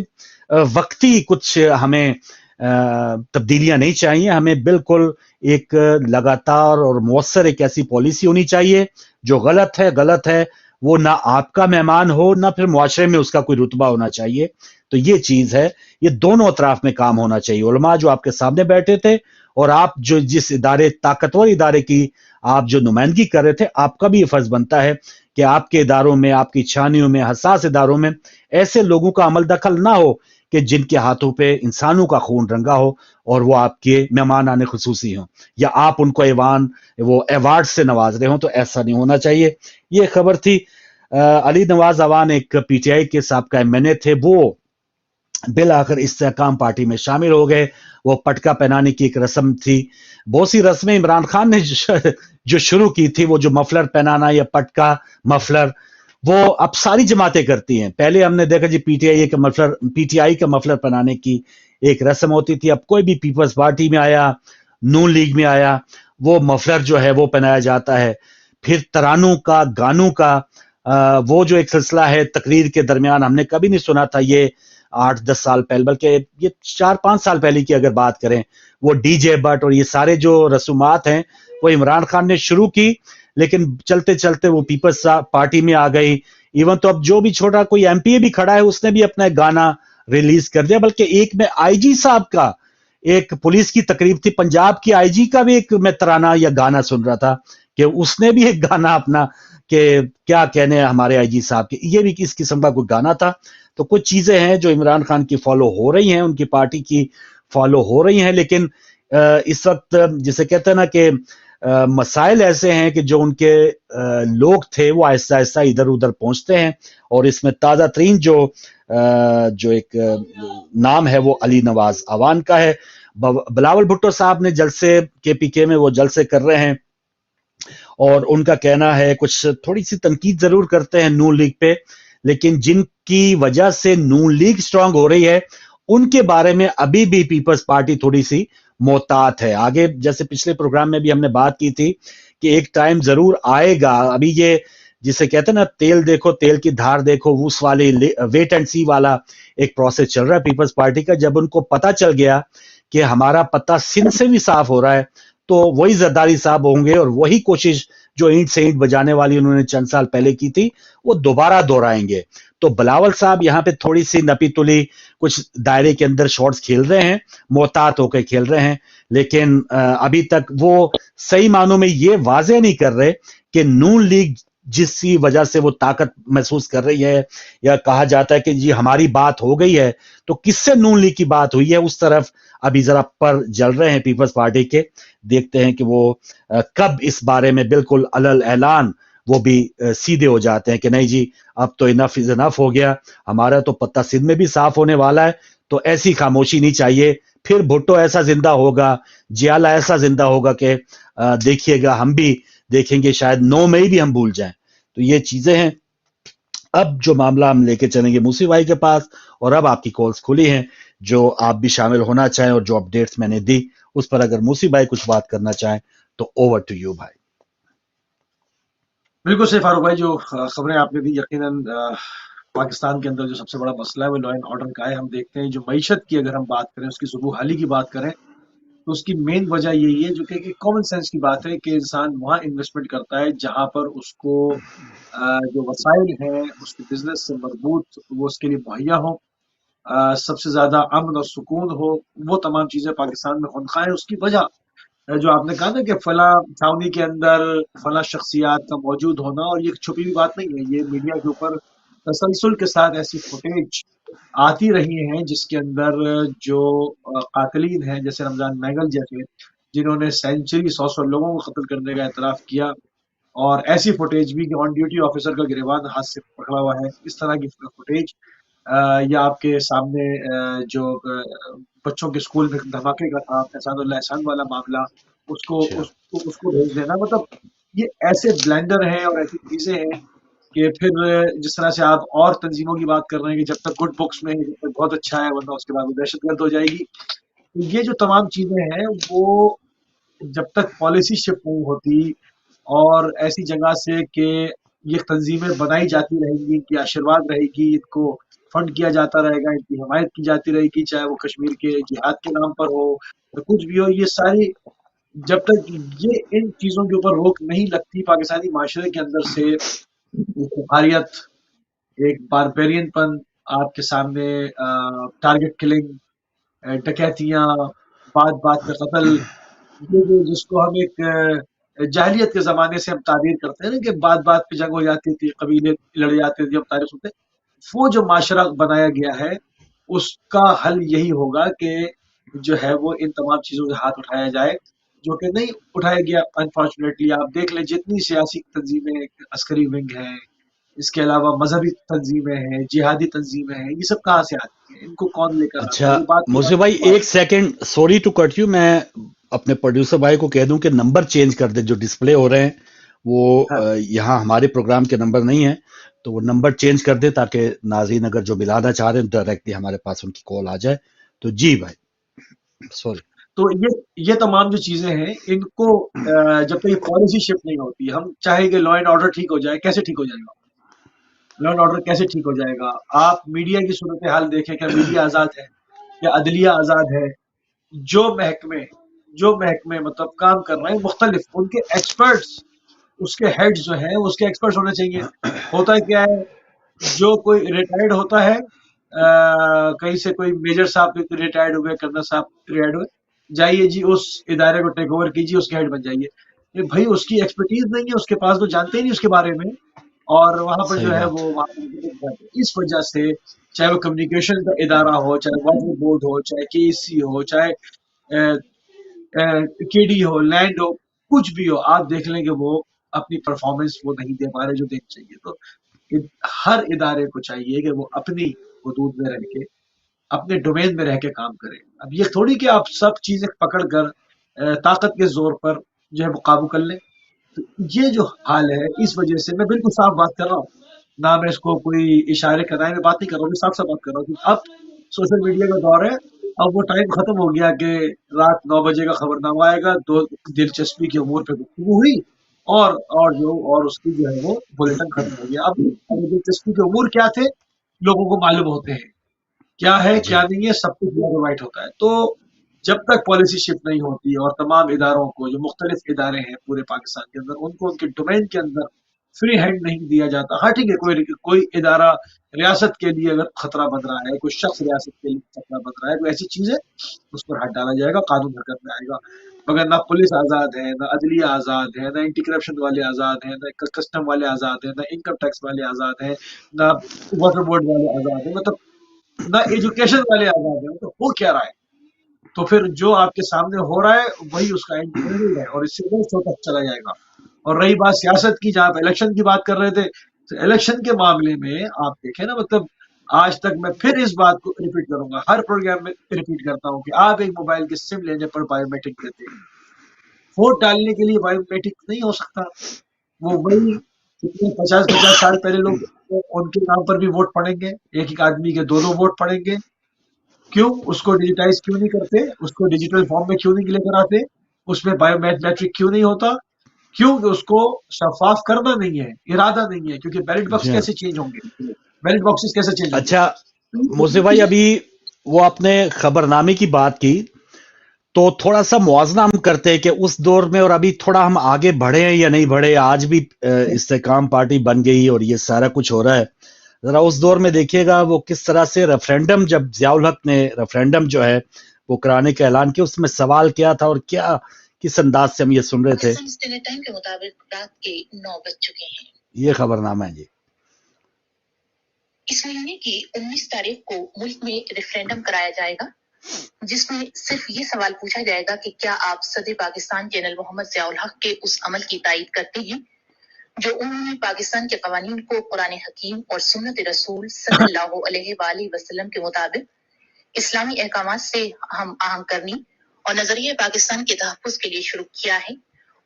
वक्ती कुछ हमें तब्दीलियां नहीं चाहिए, हमें बिल्कुल एक लगातार और मौसर एक ऐसी पॉलिसी होनी चाहिए जो गलत है, वो ना आपका मेहमान हो ना फिर मुआशरे में उसका कोई रुतबा होना चाहिए। तो ये चीज है, ये दोनों अतराफ में काम होना चाहिए। उलमा जो आपके सामने बैठे थे और आप जो जिस इदारे, ताकतवर इदारे की आप जो नुमाइंदगी कर रहे थे, आपका भी ये फर्ज बनता है कि आपके इदारों में, आपकी छानियों में, हसास इदारों में ऐसे लोगों का अमल दखल ना हो कि जिनके हाथों पे इंसानों का खून रंगा हो और वो आपके मेहमान आने खुसूसी हों या आप उनको वो अवार्ड से नवाज रहे हो। तो ऐसा नहीं होना चाहिए। ये खबर थी। अली नवाज अवान एक पीटीआई के साबका एमएनए थे, वो बिल आखिर इस्तेहकाम पार्टी में शामिल हो गए। वो पटका पहनाने की एक रस्म थी, बहुत सी रस्में इमरान खान ने जो शुरू की थी, वो जो मफलर पहनाना या पटका मफलर, वो अब सारी जमातें करती हैं। पहले हमने देखा जी पीटीआई का मफलर पहनाने की एक रस्म होती थी। अब कोई भी पीपल्स पार्टी में आया, नून लीग में आया, वो मफलर जो है वो पहनाया जाता है। फिर तरानों का, गानों का वो जो एक सिलसिला है तकरीर के दरमियान, हमने कभी नहीं सुना था ये 8-10 साल पहले, बल्कि ये 4-5 साल पहले की अगर बात करें, वो डीजे बट और ये सारे जो रसूमात हैं वो इमरान खान ने शुरू की, लेकिन चलते चलते वो पीपल्स पार्टी में आ गई। इवन तो अब जो भी छोटा कोई एमपीए भी खड़ा है उसने भी अपना एक गाना रिलीज कर दिया। बल्कि एक में आईजी साहब का एक पुलिस की तकरीब थी, पंजाब की आईजी का भी एक मैं तराना या गाना सुन रहा था कि उसने भी एक गाना अपना कि क्या कहने हमारे आईजी साहब के, ये भी इस किस्म का कोई गाना था। तो कुछ चीजें हैं जो इमरान खान की फॉलो हो रही हैं, उनकी पार्टी की फॉलो हो रही हैं, लेकिन इस वक्त जिसे कहते हैं ना कि मसाइल ऐसे हैं कि जो उनके लोग थे वो आहिस्ता आहिस्ता इधर उधर पहुंचते हैं। और इसमें ताज़ा तरीन जो एक नाम है वो अली नवाज अवान का है। बिलावल भुट्टो साहब ने जलसे केपीके में वो जलसे कर रहे हैं और उनका कहना है, कुछ थोड़ी सी तनकीद जरूर करते हैं नून लीग पे, लेकिन जिनकी वजह से नून लीग स्ट्रांग हो रही है उनके बारे में अभी भी पीपल्स पार्टी थोड़ी सी मोहतात है। आगे जैसे पिछले प्रोग्राम में भी हमने बात की थी कि एक टाइम जरूर आएगा, अभी ये जिसे कहते हैं ना तेल देखो तेल की धार देखो, उस वाले वेट एंड सी वाला एक प्रोसेस चल रहा है पीपल्स पार्टी का। जब उनको पता चल गया कि हमारा पता सिंध से भी साफ हो रहा है तो वही जरदारी साहब होंगे और वही कोशिश जो ईंट से ईंट बजाने वाली उन्होंने चंद साल पहले की थी वो दोबारा दोहराएंगे। तो बिलावल साहब यहाँ पे थोड़ी सी नपी तुली कुछ दायरे के अंदर शॉट्स खेल रहे हैं, मोहतात होकर खेल रहे हैं, लेकिन अभी तक वो सही मानों में ये वाजे नहीं कर रहे कि नून लीग जिसकी वजह से वो ताकत महसूस कर रही है, या कहा जाता है कि जी हमारी बात हो गई है, तो किससे नून लीग की बात हुई है उस तरफ अभी जरा पर जल रहे हैं पीपल्स पार्टी के। देखते हैं कि वो कब इस बारे में बिल्कुल अलल ऐलान वो भी सीधे हो जाते हैं कि नहीं जी अब तो इनफ इज इनफ हो गया, हमारा तो पत्ता सिंध में भी साफ होने वाला है। तो ऐसी खामोशी नहीं चाहिए, फिर भुट्टो ऐसा जिंदा होगा, जियाला ऐसा जिंदा होगा कि देखिएगा हम भी देखेंगे, शायद 9 मई भी हम भूल जाएं। तो ये चीजें हैं। अब जो मामला हम लेके चलेंगे मूसी भाई के पास, और अब आपकी कॉल्स खुली हैं जो आप भी शामिल होना चाहें और जो अपडेट्स मैंने दी उस पर अगर मूसी भाई कुछ बात करना चाहें तो ओवर टू यू भाई। बिल्कुल सही फारूक भाई, जो खबरें आपने दी यकीनन पाकिस्तान के अंदर जो सबसे बड़ा मसला है वो लॉ एंड ऑर्डर का है। हम देखते हैं जो मईशत की अगर हम बात करें, उसकी सुबह हाली की बात करें, तो उसकी मेन वजह यही है जो कि कॉमन सेंस की बात है कि इंसान वहाँ इन्वेस्टमेंट करता है जहाँ पर उसको जो वसाइल हैं उसके बिजनेस से मजबूत वो उसके लिए मुहैया हो, सबसे ज्यादा अमन और सुकून हो, वो तमाम चीजें पाकिस्तान में खुनखा है। उसकी वजह जो आपने कहा ना कि फला छावनी के अंदर फला शख्सियात का मौजूद होना, और ये छुपी हुई बात नहीं है, ये मीडिया के ऊपर तसलसल के साथ ऐसी फुटेज आती रही हैं जिसके अंदर जो कातिलीन हैं जैसे रमजान मैगल जैसे, जिन्होंने सेंचुरी 100 लोगों को कत्ल करने का एतराफ किया, और ऐसी फुटेज भी कि ऑन ड्यूटी ऑफिसर का गिरबान हाथ से पकड़ा हुआ है, इस तरह की फुटेज, या आपके सामने जो बच्चों के स्कूल में धमाके का था, एहसानुल्लाह एहसान वाला मामला, اچھا اس کو بھیج دینا. مطلب یہ ایسے بلینڈر ہیں اور ایسی چیزیں ہیں کہ پھر جس طرح سے آپ اور تنظیموں کی بات کر رہے ہیں کہ جب تک گڈ بکس میں ہے جب تک بہت اچھا ہے ورنہ اس کے بعد وہ دہشت گرد ہو جائے گی. تو یہ جو تمام چیزیں ہیں وہ جب تک پالیسی شفٹ نہیں ہوتی اور ایسی جگہ سے کہ یہ تنظیمیں بنائی جاتی رہیں گی، ان کی آشیرواد رہے گی، ان کو فنڈ کیا جاتا رہے گا، ان کی حمایت کی جاتی رہے گی، چاہے وہ کشمیر کے جہاد کے نام پر ہو یا کچھ بھی ہو. یہ ساری جب تک یہ ان چیزوں کے اوپر روک نہیں لگتی پاکستانی معاشرے کے اندر سے بخاریت، ایک باربیرین پن آپ کے سامنے، ٹارگٹ کلنگ، ڈکیتیاں، بات بات پہ قتل، یہ جو جس کو ہم ایک جاہلیت کے زمانے سے ہم تعبیر کرتے ہیں نا کہ بات بات پہ جنگ ہو جاتی تھی، قبیلے لڑ جاتے تھے، ہم تاریخ سنتے ہیں. وہ جو معاشرہ بنایا گیا ہے اس کا حل یہی ہوگا کہ جو ہے وہ ان تمام چیزوں سے ہاتھ اٹھایا جائے، جو کہ نہیں اٹھایا گیا. انفارچونیٹلی آپ دیکھ لیں جتنی سیاسی تنظیمیں، عسکری ونگ ہیں، اس کے علاوہ مذہبی تنظیمیں ہیں، جہادی تنظیمیں ہیں، یہ سب کہاں سے آتی ہیں؟ ان کو کون لے کر آتا ہے؟ اچھا یہ بات موسی بھائی ایک second, sorry to cut you, میں اپنے پروڈیوسر بھائی کو کہہ دوں کہ نمبر چینج کر دے. جو ڈسپلے ہو رہے ہیں وہ ہاں. یہاں ہمارے پروگرام کے نمبر نہیں ہیں، تو وہ نمبر چینج کر دے تاکہ ناظرین اگر جو ملانا چاہ رہے ہیں ڈائریکٹلی ہمارے پاس ان کی کال آ جائے. تو جی بھائی سوری. تو یہ تمام جو چیزیں ہیں ان کو جب تک یہ پالیسی شفٹ نہیں ہوتی، ہم چاہیں کہ لا اینڈ آرڈر ٹھیک ہو جائے. کیسے ٹھیک ہو جائے گا لا اینڈ آرڈر؟ کیسے ٹھیک ہو جائے گا؟ آپ میڈیا کی صورتحال دیکھیں، کیا میڈیا آزاد ہے؟ کیا عدلیہ آزاد ہے؟ جو محکمے مطلب کام کر رہے ہیں مختلف، ان کے ایکسپرٹس، اس کے ہیڈ جو ہیں اس کے ایکسپرٹس ہونے چاہیے. ہوتا ہے کیا ہے، جو کوئی ریٹائرڈ ہوتا ہے کہیں سے، کوئی میجر صاحب ریٹائرڈ ہوئے، کرنل صاحب ریٹائرڈ ہوئے، جائیے جی اس ادارے کو ٹیک اوور کیجیے، اس کے ہیڈ بن جائیے. یہ بھائی اس کی ایکسپرٹیز نہیں ہے، اس کے پاس تو جانتے ہی نہیں اس کے بارے میں، اور وہاں پر صحیح جو ہے بات. وہ وہاں اس وجہ سے چاہے وہ کمیونیکیشن کا ادارہ ہو، چاہے واٹر بورڈ ہو، چاہے کے سی ہو، چاہے کے ڈی ہو، لینڈ ہو، کچھ بھی ہو، آپ دیکھ لیں کہ وہ اپنی پرفارمنس وہ نہیں دے پا رہے جو دینا چاہیے. تو ہر ادارے کو چاہیے کہ وہ اپنی حدود میں رہ کے، اپنے ڈومین میں رہ کے کام کرے. اب یہ تھوڑی کہ آپ سب چیزیں پکڑ کر طاقت کے زور پر جو ہے وہ قابو کر لیں. تو یہ جو حال ہے، اس وجہ سے میں بالکل صاف بات کر رہا ہوں، نہ میں اس کو کوئی اشارے کرائے میں بات نہیں کر رہا ہوں، میں صاف صاف بات کر رہا ہوں کہ اب سوشل میڈیا کا دور ہے. اب وہ ٹائم ختم ہو گیا کہ رات 9 بجے کا خبر نامہ آئے گا، دو دلچسپی کے امور پہ گفتگو ہوئی اور اس کی جو ہے وہ بلیٹن ختم ہو گیا. اب دلچسپی کے امور کیا تھے لوگوں کو معلوم ہوتے ہیں، کیا ہے جی کیا نہیں ہے سب کچھ بلیک اینڈ وائٹ ہوتا ہے. تو جب تک پالیسی شفٹ نہیں ہوتی اور تمام اداروں کو، جو مختلف ادارے ہیں پورے پاکستان کے اندر، ان کو ان کے ڈومین کے اندر فری ہینڈ نہیں دیا جاتا. ہاں ٹھیک ہے، کوئی ادارہ ریاست کے لیے اگر خطرہ بن رہا ہے، کوئی شخص ریاست کے لیے خطرہ بن رہا ہے، کوئی ایسی چیز ہے اس پر ہاتھ ڈالا جائے گا، قانون حرکت میں آئے گا. مگر نہ پولیس آزاد ہے، نہ عدلیہ آزاد ہے، نہ اینٹی کرپشن والے آزاد ہیں، نہ کسٹم والے آزاد ہیں، نہ انکم ٹیکس والے آزاد ہیں، نہ واٹر بورڈ والے آزاد ہیں، مطلب نہ ایجوکیشن والے آزاد ہیں. تو ہو کیا رہا ہے؟ تو پھر جو آپ کے سامنے ہو رہا ہے وہی اس کا اینڈ ہے، اور اس سے وہ تک چلا جائے گا. اور رہی بات سیاست کی، جہاں آپ الیکشن کی بات کر رہے تھے، تو الیکشن کے معاملے میں آپ دیکھیں نا، مطلب آج تک میں پھر اس بات کو ریپیٹ کروں گا، ہر پروگرام میں ریپیٹ کرتا ہوں کہ آپ ایک موبائل کی سم لینے پر بایو میٹرک دیتے ہیں. ووٹ ڈالنے کے لیے بایو میٹرک نہیں ہو سکتا. وہ وہی 50 سال پہلے لوگ ان کے نام پر بھی ووٹ پڑیں گے، ایک ایک آدمی کے دو ووٹ پڑیں گے. کیوں اس کو ڈیجیٹائز کیوں نہیں کرتے؟ اس کو ڈیجیٹل فارم میں کیوں نہیں لے کر آتے؟ اس میں بایو میٹرک کیوں نہیں ہوتا؟ کیونکہ اس کو شفاف کرنا نہیں ہے، ارادہ نہیں ہے. کیونکہ بیلٹ باکس جی ہاں. کیسے چینج ہوں گے؟ بیلٹ باکسز کیسے چینج ہوں اچھا موسی بھائی، گے؟ ابھی وہ آپ نے خبر نامے کی بات کی، تو تھوڑا سا موازنہ ہم کرتے ہیں کہ اس دور میں اور ابھی تھوڑا ہم آگے بڑھے ہیں یا نہیں بڑھے. آج بھی استحکام پارٹی بن گئی اور یہ سارا کچھ ہو رہا ہے. ذرا اس دور میں دیکھیے گا وہ کس طرح سے ریفرینڈم، جب ضیاء الحق نے ریفرینڈم جو ہے وہ کرانے کا اعلان کیا، اس میں سوال کیا تھا اور کیا کس انداز سے ہم یہ سن رہے تھے. ٹائم کے مطابق رات کے 9 بج چکے ہیں. یہ خبر نامہ ہے جی. اس مہینے کی 19 تاریخ کو ملک میں ریفرینڈم کرایا جائے گا، جس میں صرف یہ سوال پوچھا جائے گا کہ کیا آپ صدر پاکستان جنرل محمد ضیاء الحق کے اس عمل کی تائید کرتے ہیں جو انہوں نے پاکستان کے قوانین کو قرآن حکیم اور سنت رسول صلی اللہ علیہ وآلہ وسلم کے مطابق اسلامی احکامات سے ہم آہنگ کرنی اور نظریہ پاکستان کے تحفظ کے لیے شروع کیا ہے؟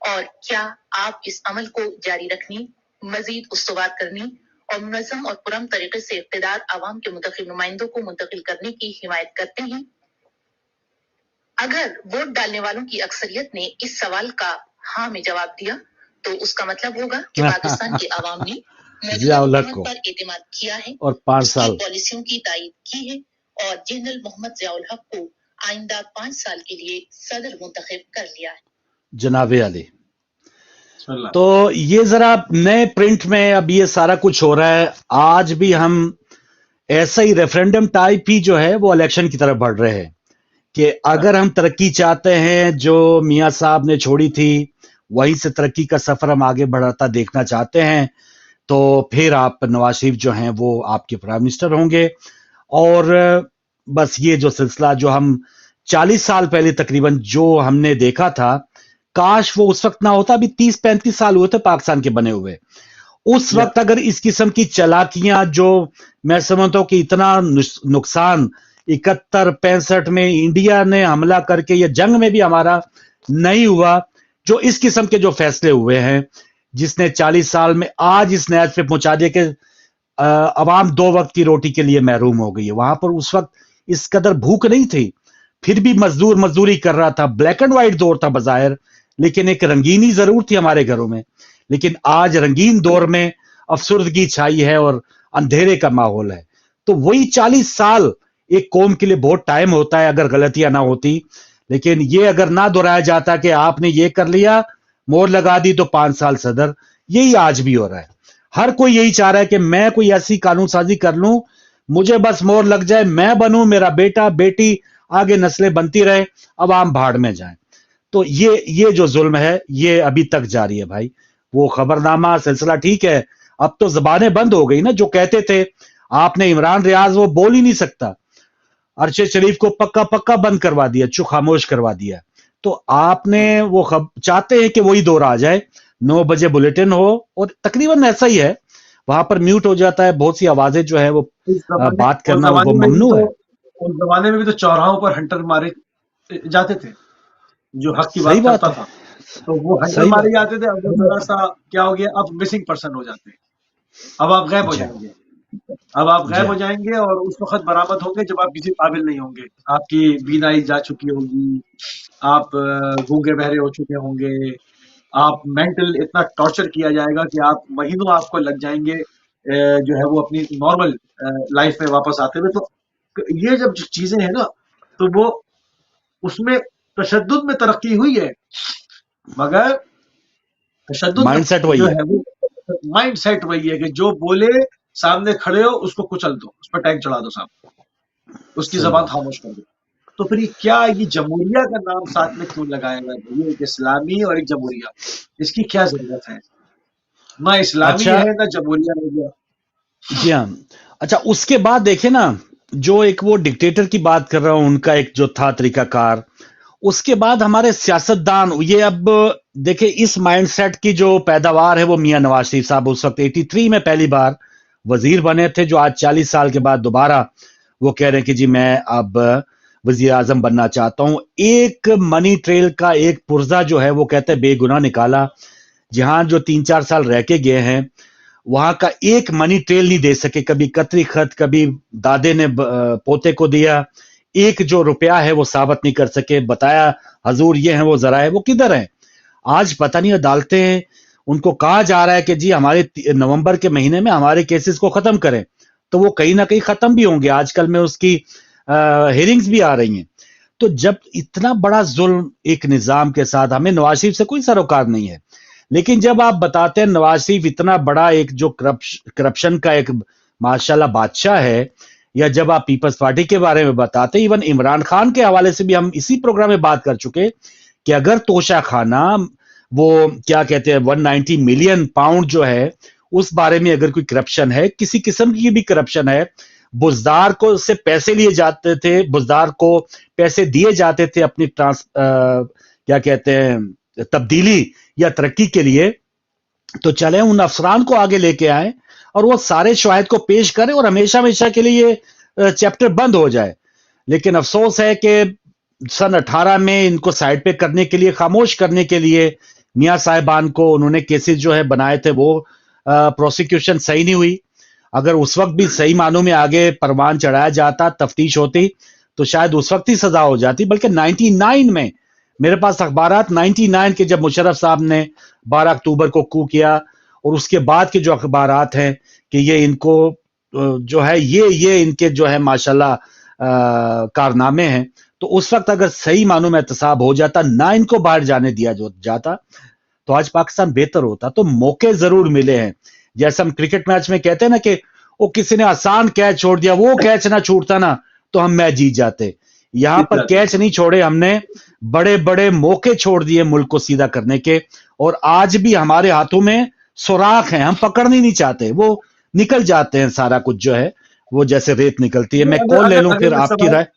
اور کیا آپ اس عمل کو جاری رکھنے، مزید استوار کرنے اور منظم اور پرامن طریقے سے اقتدار عوام کے منتخب نمائندوں کو منتقل کرنے کی حمایت کرتے ہیں؟ اگر ووٹ ڈالنے والوں کی اکثریت نے اس سوال کا ہاں میں جواب دیا تو اس کا مطلب ہوگا کہ پاکستان کے عوام نے موجودہ حکومت پر اعتماد کیا ہے اور 5 سال اس کی پالیسیوں کی تائید کی ہے اور جنرل محمد ضیاء الحق کو آئندہ 5 سال کے لیے صدر منتخب کر لیا ہے۔ جناب علی، تو یہ ذرا نئے پرنٹ میں اب یہ سارا کچھ ہو رہا ہے. آج بھی ہم ایسا ہی ریفرینڈم ٹائپ ہی جو ہے وہ الیکشن کی طرف بڑھ رہے ہیں کہ اگر ہم ترقی چاہتے ہیں جو میاں صاحب نے چھوڑی تھی وہیں سے ترقی کا سفر ہم آگے بڑھاتا دیکھنا چاہتے ہیں تو پھر آپ نواز شریف جو ہیں وہ آپ کے پرائم منسٹر ہوں گے. اور بس یہ جو سلسلہ جو ہم 40 سال پہلے تقریباً جو ہم نے دیکھا تھا، کاش وہ اس وقت نہ ہوتا. ابھی 30-35 سال ہوئے تھے پاکستان کے بنے ہوئے. اس وقت اگر اس قسم کی چالاکیاں جو میں سمجھتا ہوں کہ اتنا نقصان 71-65 میں انڈیا نے حملہ کر کے یہ جنگ میں بھی ہمارا نہیں ہوا، جو اس قسم کے جو فیصلے ہوئے ہیں جس نے 40 سال میں آج اس نیز پہ پہنچا دیا کہ عوام 2 وقت کی روٹی کے لیے محروم ہو گئی ہے. وہاں پر اس وقت اس قدر بھوک نہیں تھی، پھر بھی مزدوری کر رہا تھا. بلیک اینڈ وائٹ دور تھا بظاہر، لیکن ایک رنگینی ضرور تھی ہمارے گھروں میں. لیکن آج رنگین دور میں افسردگی چھائی ہے اور اندھیرے کا ماحول ہے. تو وہی 40 سال ایک قوم کے لیے بہت ٹائم ہوتا ہے اگر غلطیاں نہ ہوتی. لیکن یہ اگر نہ دہرایا جاتا کہ آپ نے یہ کر لیا، مور لگا دی تو 5 سال صدر، یہی آج بھی ہو رہا ہے. ہر کوئی یہی چاہ رہا ہے کہ میں کوئی ایسی قانون سازی کر لوں، مجھے بس مور لگ جائے، میں بنوں، میرا بیٹا بیٹی آگے نسلیں بنتی رہے، عوام بھاڑ میں جائیں. تو یہ جو ظلم ہے یہ ابھی تک جاری ہے بھائی. وہ خبرنامہ سلسلہ ٹھیک ہے، اب تو زبانیں بند ہو گئی نا. جو کہتے تھے آپ نے عمران ریاض وہ بول ہی نہیں سکتا، ارشد شریف کو پکا بند کروا دیا، خاموش کروا دیا. تو آپ نے وہ چاہتے ہیں کہ وہی دور آ جائے، 9 بجے بلیٹن ہو، اور تقریباً ایسا ہی ہے. وہاں پر میوٹ ہو جاتا ہے، بہت سی آوازیں جو ہے وہ بات کرنا وہ ممنوع ہے. اس زمانے میں بھی تو چوراہوں پر ہنٹر مارے جاتے تھے جو حق کی بات کرتا تھا، تو وہ ہنٹر مارے جاتے تھے. اب ذرا سا کیا ہو گیا، اب مسنگ پرسن ہو جاتے ہیں. اب آپ غائب ہو جائیں گے، اب آپ غائب ہو جائیں گے اور اس وقت برآمد ہوں گے جب آپ کسی قابل نہیں ہوں گے. آپ کی بینائی جا چکی ہوگی، آپ گونگے بہرے ہو چکے ہوں گے، آپ مینٹل اتنا ٹارچر کیا جائے گا کہ آپ مہینوں آپ کو لگ جائیں گے جو ہے وہ اپنی نارمل لائف میں واپس آتے ہوئے. تو یہ جب چیزیں ہیں نا تو وہ اس میں تشدد میں ترقی ہوئی ہے، مگر تشدد مائنڈ سیٹ وہی جو ہے وہ مائنڈ سیٹ وہی ہے کہ جو بولے سامنے کھڑے ہو اس کو کچل دو، اس پہ ٹینک چڑھا دو، سامنے اس کی زبان خاموش کر دو. تو پھر یہ جمہوریہ کا نام ساتھ میں کیوں لگایا گیا؟ یہ ایک اسلامی اور ایک جمہوریہ، اس کی کیا ضرورت ہے؟ نہ اسلامی ہے نہ جمہوریہ ہو گیا. جی ہاں. اچھا، اس کے بعد دیکھیں نا، جو ایک وہ ڈکٹیٹر کی بات کر رہا ہوں، ان کا ایک جو تھا طریقہ کار، اس کے بعد ہمارے سیاستدان یہ اب دیکھیں اس مائنڈ سیٹ کی جو پیداوار ہے وہ میاں نواز شریف صاحب اس وقت 83 میں پہلی بار وزیر بنے تھے، جو آج 40 سال کے بعد دوبارہ وہ کہہ رہے ہیں کہ جی میں اب وزیر اعظم بننا چاہتا ہوں. ایک منی ٹریل کا ایک پرزہ جو ہے وہ کہتے ہیں بے گناہ نکالا. جہاں جو 3-4 سال رہ کے گئے ہیں وہاں کا ایک منی ٹریل نہیں دے سکے. کبھی قطری خط، کبھی دادے نے پوتے کو دیا، ایک جو روپیہ ہے وہ ثابت نہیں کر سکے. بتایا حضور یہ ہیں وہ ذرائع، وہ کدھر ہیں آج؟ پتہ نہیں. عدالتیں ان کو کہا جا رہا ہے کہ جی ہمارے نومبر کے مہینے میں ہمارے کیسز کو ختم کریں، تو وہ کہیں نہ کہیں ختم بھی ہوں گے. آج کل میں اس کی ہیرنگز بھی آ رہی ہیں. تو جب اتنا بڑا ظلم ایک نظام کے ساتھ، ہمیں نواز شریف سے کوئی سروکار نہیں ہے، لیکن جب آپ بتاتے ہیں نواز شریف اتنا بڑا ایک جو کرپشن کا ایک ماشاءاللہ بادشاہ ہے، یا جب آپ پیپلز پارٹی کے بارے میں بتاتے، ایون عمران خان کے حوالے سے بھی ہم اسی پروگرام میں بات کر چکے کہ اگر توشہ خانہ وہ کیا کہتے ہیں 190 ملین پاؤنڈ جو ہے اس بارے میں اگر کوئی کرپشن ہے، کسی قسم کی بھی کرپشن ہے، بزدار کو سے پیسے لیے جاتے تھے، بزدار کو پیسے دیے جاتے تھے اپنی کیا کہتے ہیں تبدیلی یا ترقی کے لیے، تو چلے ان افسران کو آگے لے کے آئیں اور وہ سارے شواہد کو پیش کریں اور ہمیشہ کے لیے یہ چیپٹر بند ہو جائے. لیکن افسوس ہے کہ सन 18 में इनको साइड पे करने के लिए, खामोश करने के लिए मियां साहिबान को उन्होंने केसेस जो है बनाए थे, वो प्रोसिक्यूशन सही नहीं हुई। अगर उस वक्त भी सही मानों में आगे परवान चढ़ाया जाता, तफ्तीश होती, तो शायद उस वक्त ही सजा हो जाती। बल्कि 99 में मेरे पास अखबारात 99 के, जब मुशर्रफ साहब ने 12 अक्टूबर को कू किया, और उसके बाद के जो अखबारात हैं कि ये इनको जो है ये इनके जो है माशाल्लाह कारनामे हैं, तो उस वक्त अगर सही मानों में एहतसाब हो जाता, ना इनको बाहर जाने दिया जाता, तो आज पाकिस्तान बेहतर होता। तो मौके जरूर मिले हैं, जैसे हम क्रिकेट मैच में कहते हैं ना कि वो किसी ने आसान कैच छोड़ दिया, वो कैच ना छूटता ना तो हम मैच जीत जाते। यहां पर कैच नहीं छोड़े हमने, बड़े बड़े मौके छोड़ दिए मुल्क को सीधा करने के, और आज भी हमारे हाथों में सुराख हैं, हम पकड़ना ही नहीं चाहते, वो निकल जाते हैं सारा कुछ जो है, वो जैसे रेत निकलती है। मैं कॉल ले लूं फिर आपकी राय।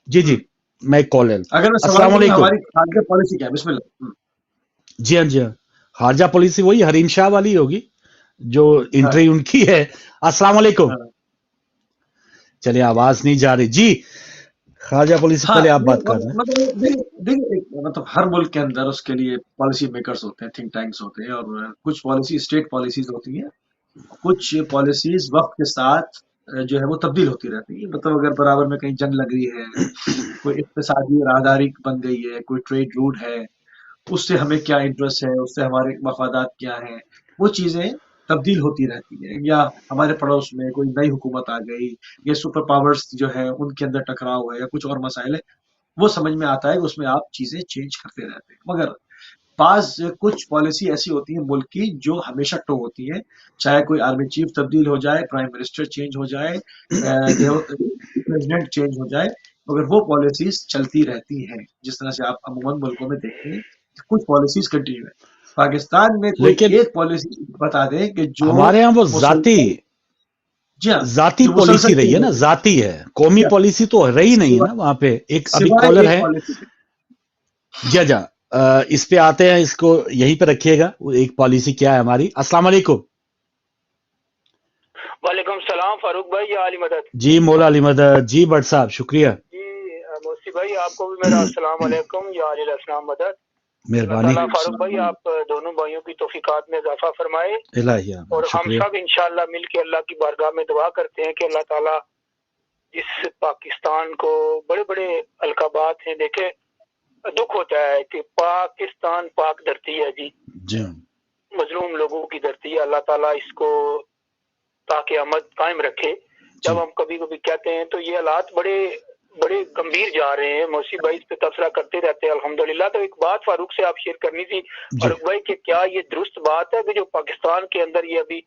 जी जी, मैं कॉल ले लूं। अस्सलाम वालेकुम। हमारी खारजा पॉलिसी क्या है? बिस्मिल्लाह। जी हाँ, जी हाँ, खारजा पॉलिसी वही हरीम शाह वाली होगी जो एंट्री उनकी है। अस्सलाम वालेकुम। चलिए, आवाज नहीं जा रही जी, खारजा पॉलिसी पहले आप बात कर रहे हैं। मतलब हर मुल्क के अंदर उसके लिए पॉलिसी मेकर्स होते हैं, थिंक टैंक्स होते हैं, और कुछ पॉलिसी स्टेट पॉलिसीज होती हैं, कुछ पॉलिसीज वक्त के साथ जो है वो तब्दील होती रहती है। मतलब अगर बराबर में कहीं जंग लग रही है, कोई इक्तिसादी राहदारी बन गई है, कोई ट्रेड रूट है, उससे हमें क्या इंटरेस्ट है, उससे हमारे मफादात क्या हैं, वो चीजें तब्दील होती रहती है। या हमारे पड़ोस में कोई नई हुकूमत आ गई, या सुपर पावर्स जो है उनके अंदर टकराव है, या कुछ और मसाइल है, वो समझ में आता है कि उसमें आप चीजें चेंज करते रहते हैं। मगर पास कुछ पॉलिसी ऐसी होती है मुल्क की जो हमेशा टो होती है, चाहे कोई आर्मी चीफ तब्दील हो जाए, प्राइम मिनिस्टर चेंज हो जाए, प्रेसिडेंट चेंज हो जाए, मगर वो पॉलिसीज चलती रहती हैं। जिस तरह से आप अमूमन मुल्कों में देखते हैं कुछ पॉलिसीज कंटिन्यू है। पाकिस्तान में कोई एक पॉलिसी बता दे कि जो हमारे यहाँ वो जाती पॉलिसी रही है ना, जाती है, कौमी पॉलिसी तो रही नहीं है ना वहां पे। एक अभी कॉलर है, जा इस पे आते हैं, इसको यहीं पे रखिएगा, एक पॉलिसी क्या है हमारी। अस्सलाम वालेकुम। वालेकुम सलाम फारूक भाई, या अली मदद। जी मौला अली मदद जी, भट्ट साहब शुक्रिया जी। मोसी भाई आपको भी मेरा अस्सलाम वालेकुम, या अली अस्सलाम मदद। मेहरबानी फारूक भाई, आप दोनों भाइयों की तौफीकात में इजाफा फरमाए, और हम सब इंशाअल्लाह मिल के अल्लाह की बारगाह में दुआ करते हैं कि अल्लाह ताला इस पाकिस्तान को, बड़े बड़े अलकाबात हैं, देखे दुख होता है कि पाकिस्तान पाक धरती है जी, मजलूम लोगों की धरती है। अल्लाह ताला इसको ताकि अमद कायम रखे। जब हम कभी कभी कहते हैं तो ये हालात बड़े बड़े गंभीर जा रहे हैं। मौसी भाई इस पे तबसरा करते रहते हैं अल्हम्दुलिल्लाह। तो एक बात फारूक से आप शेयर करनी थी फारूक भाई, कि क्या ये दुरुस्त बात है कि जो पाकिस्तान के अंदर ये अभी,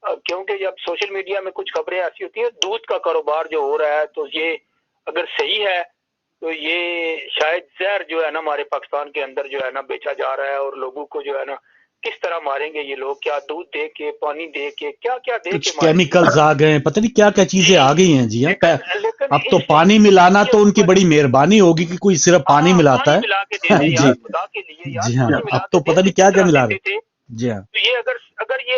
क्योंकि जब सोशल मीडिया में कुछ खबरें ऐसी होती है, दूध का कारोबार जो हो रहा है, तो ये अगर सही है तो ये शायद जहर जो है ना हमारे पाकिस्तान के अंदर जो है ना बेचा जा रहा है, और लोगों को जो है ना किस तरह मारेंगे ये लोग, क्या दूध दे के, पानी दे के, क्या क्या दे के, केमिकल्स आ गए, पता नहीं क्या क्या चीजें आ गई हैं जी। अब तो पानी मिलाना तो उनकी बड़ी मेहरबानी होगी कि कोई सिर्फ पानी मिलाता है जी जी हाँ, अब तो पता नहीं क्या क्या मिला रहे जी हाँ। तो ये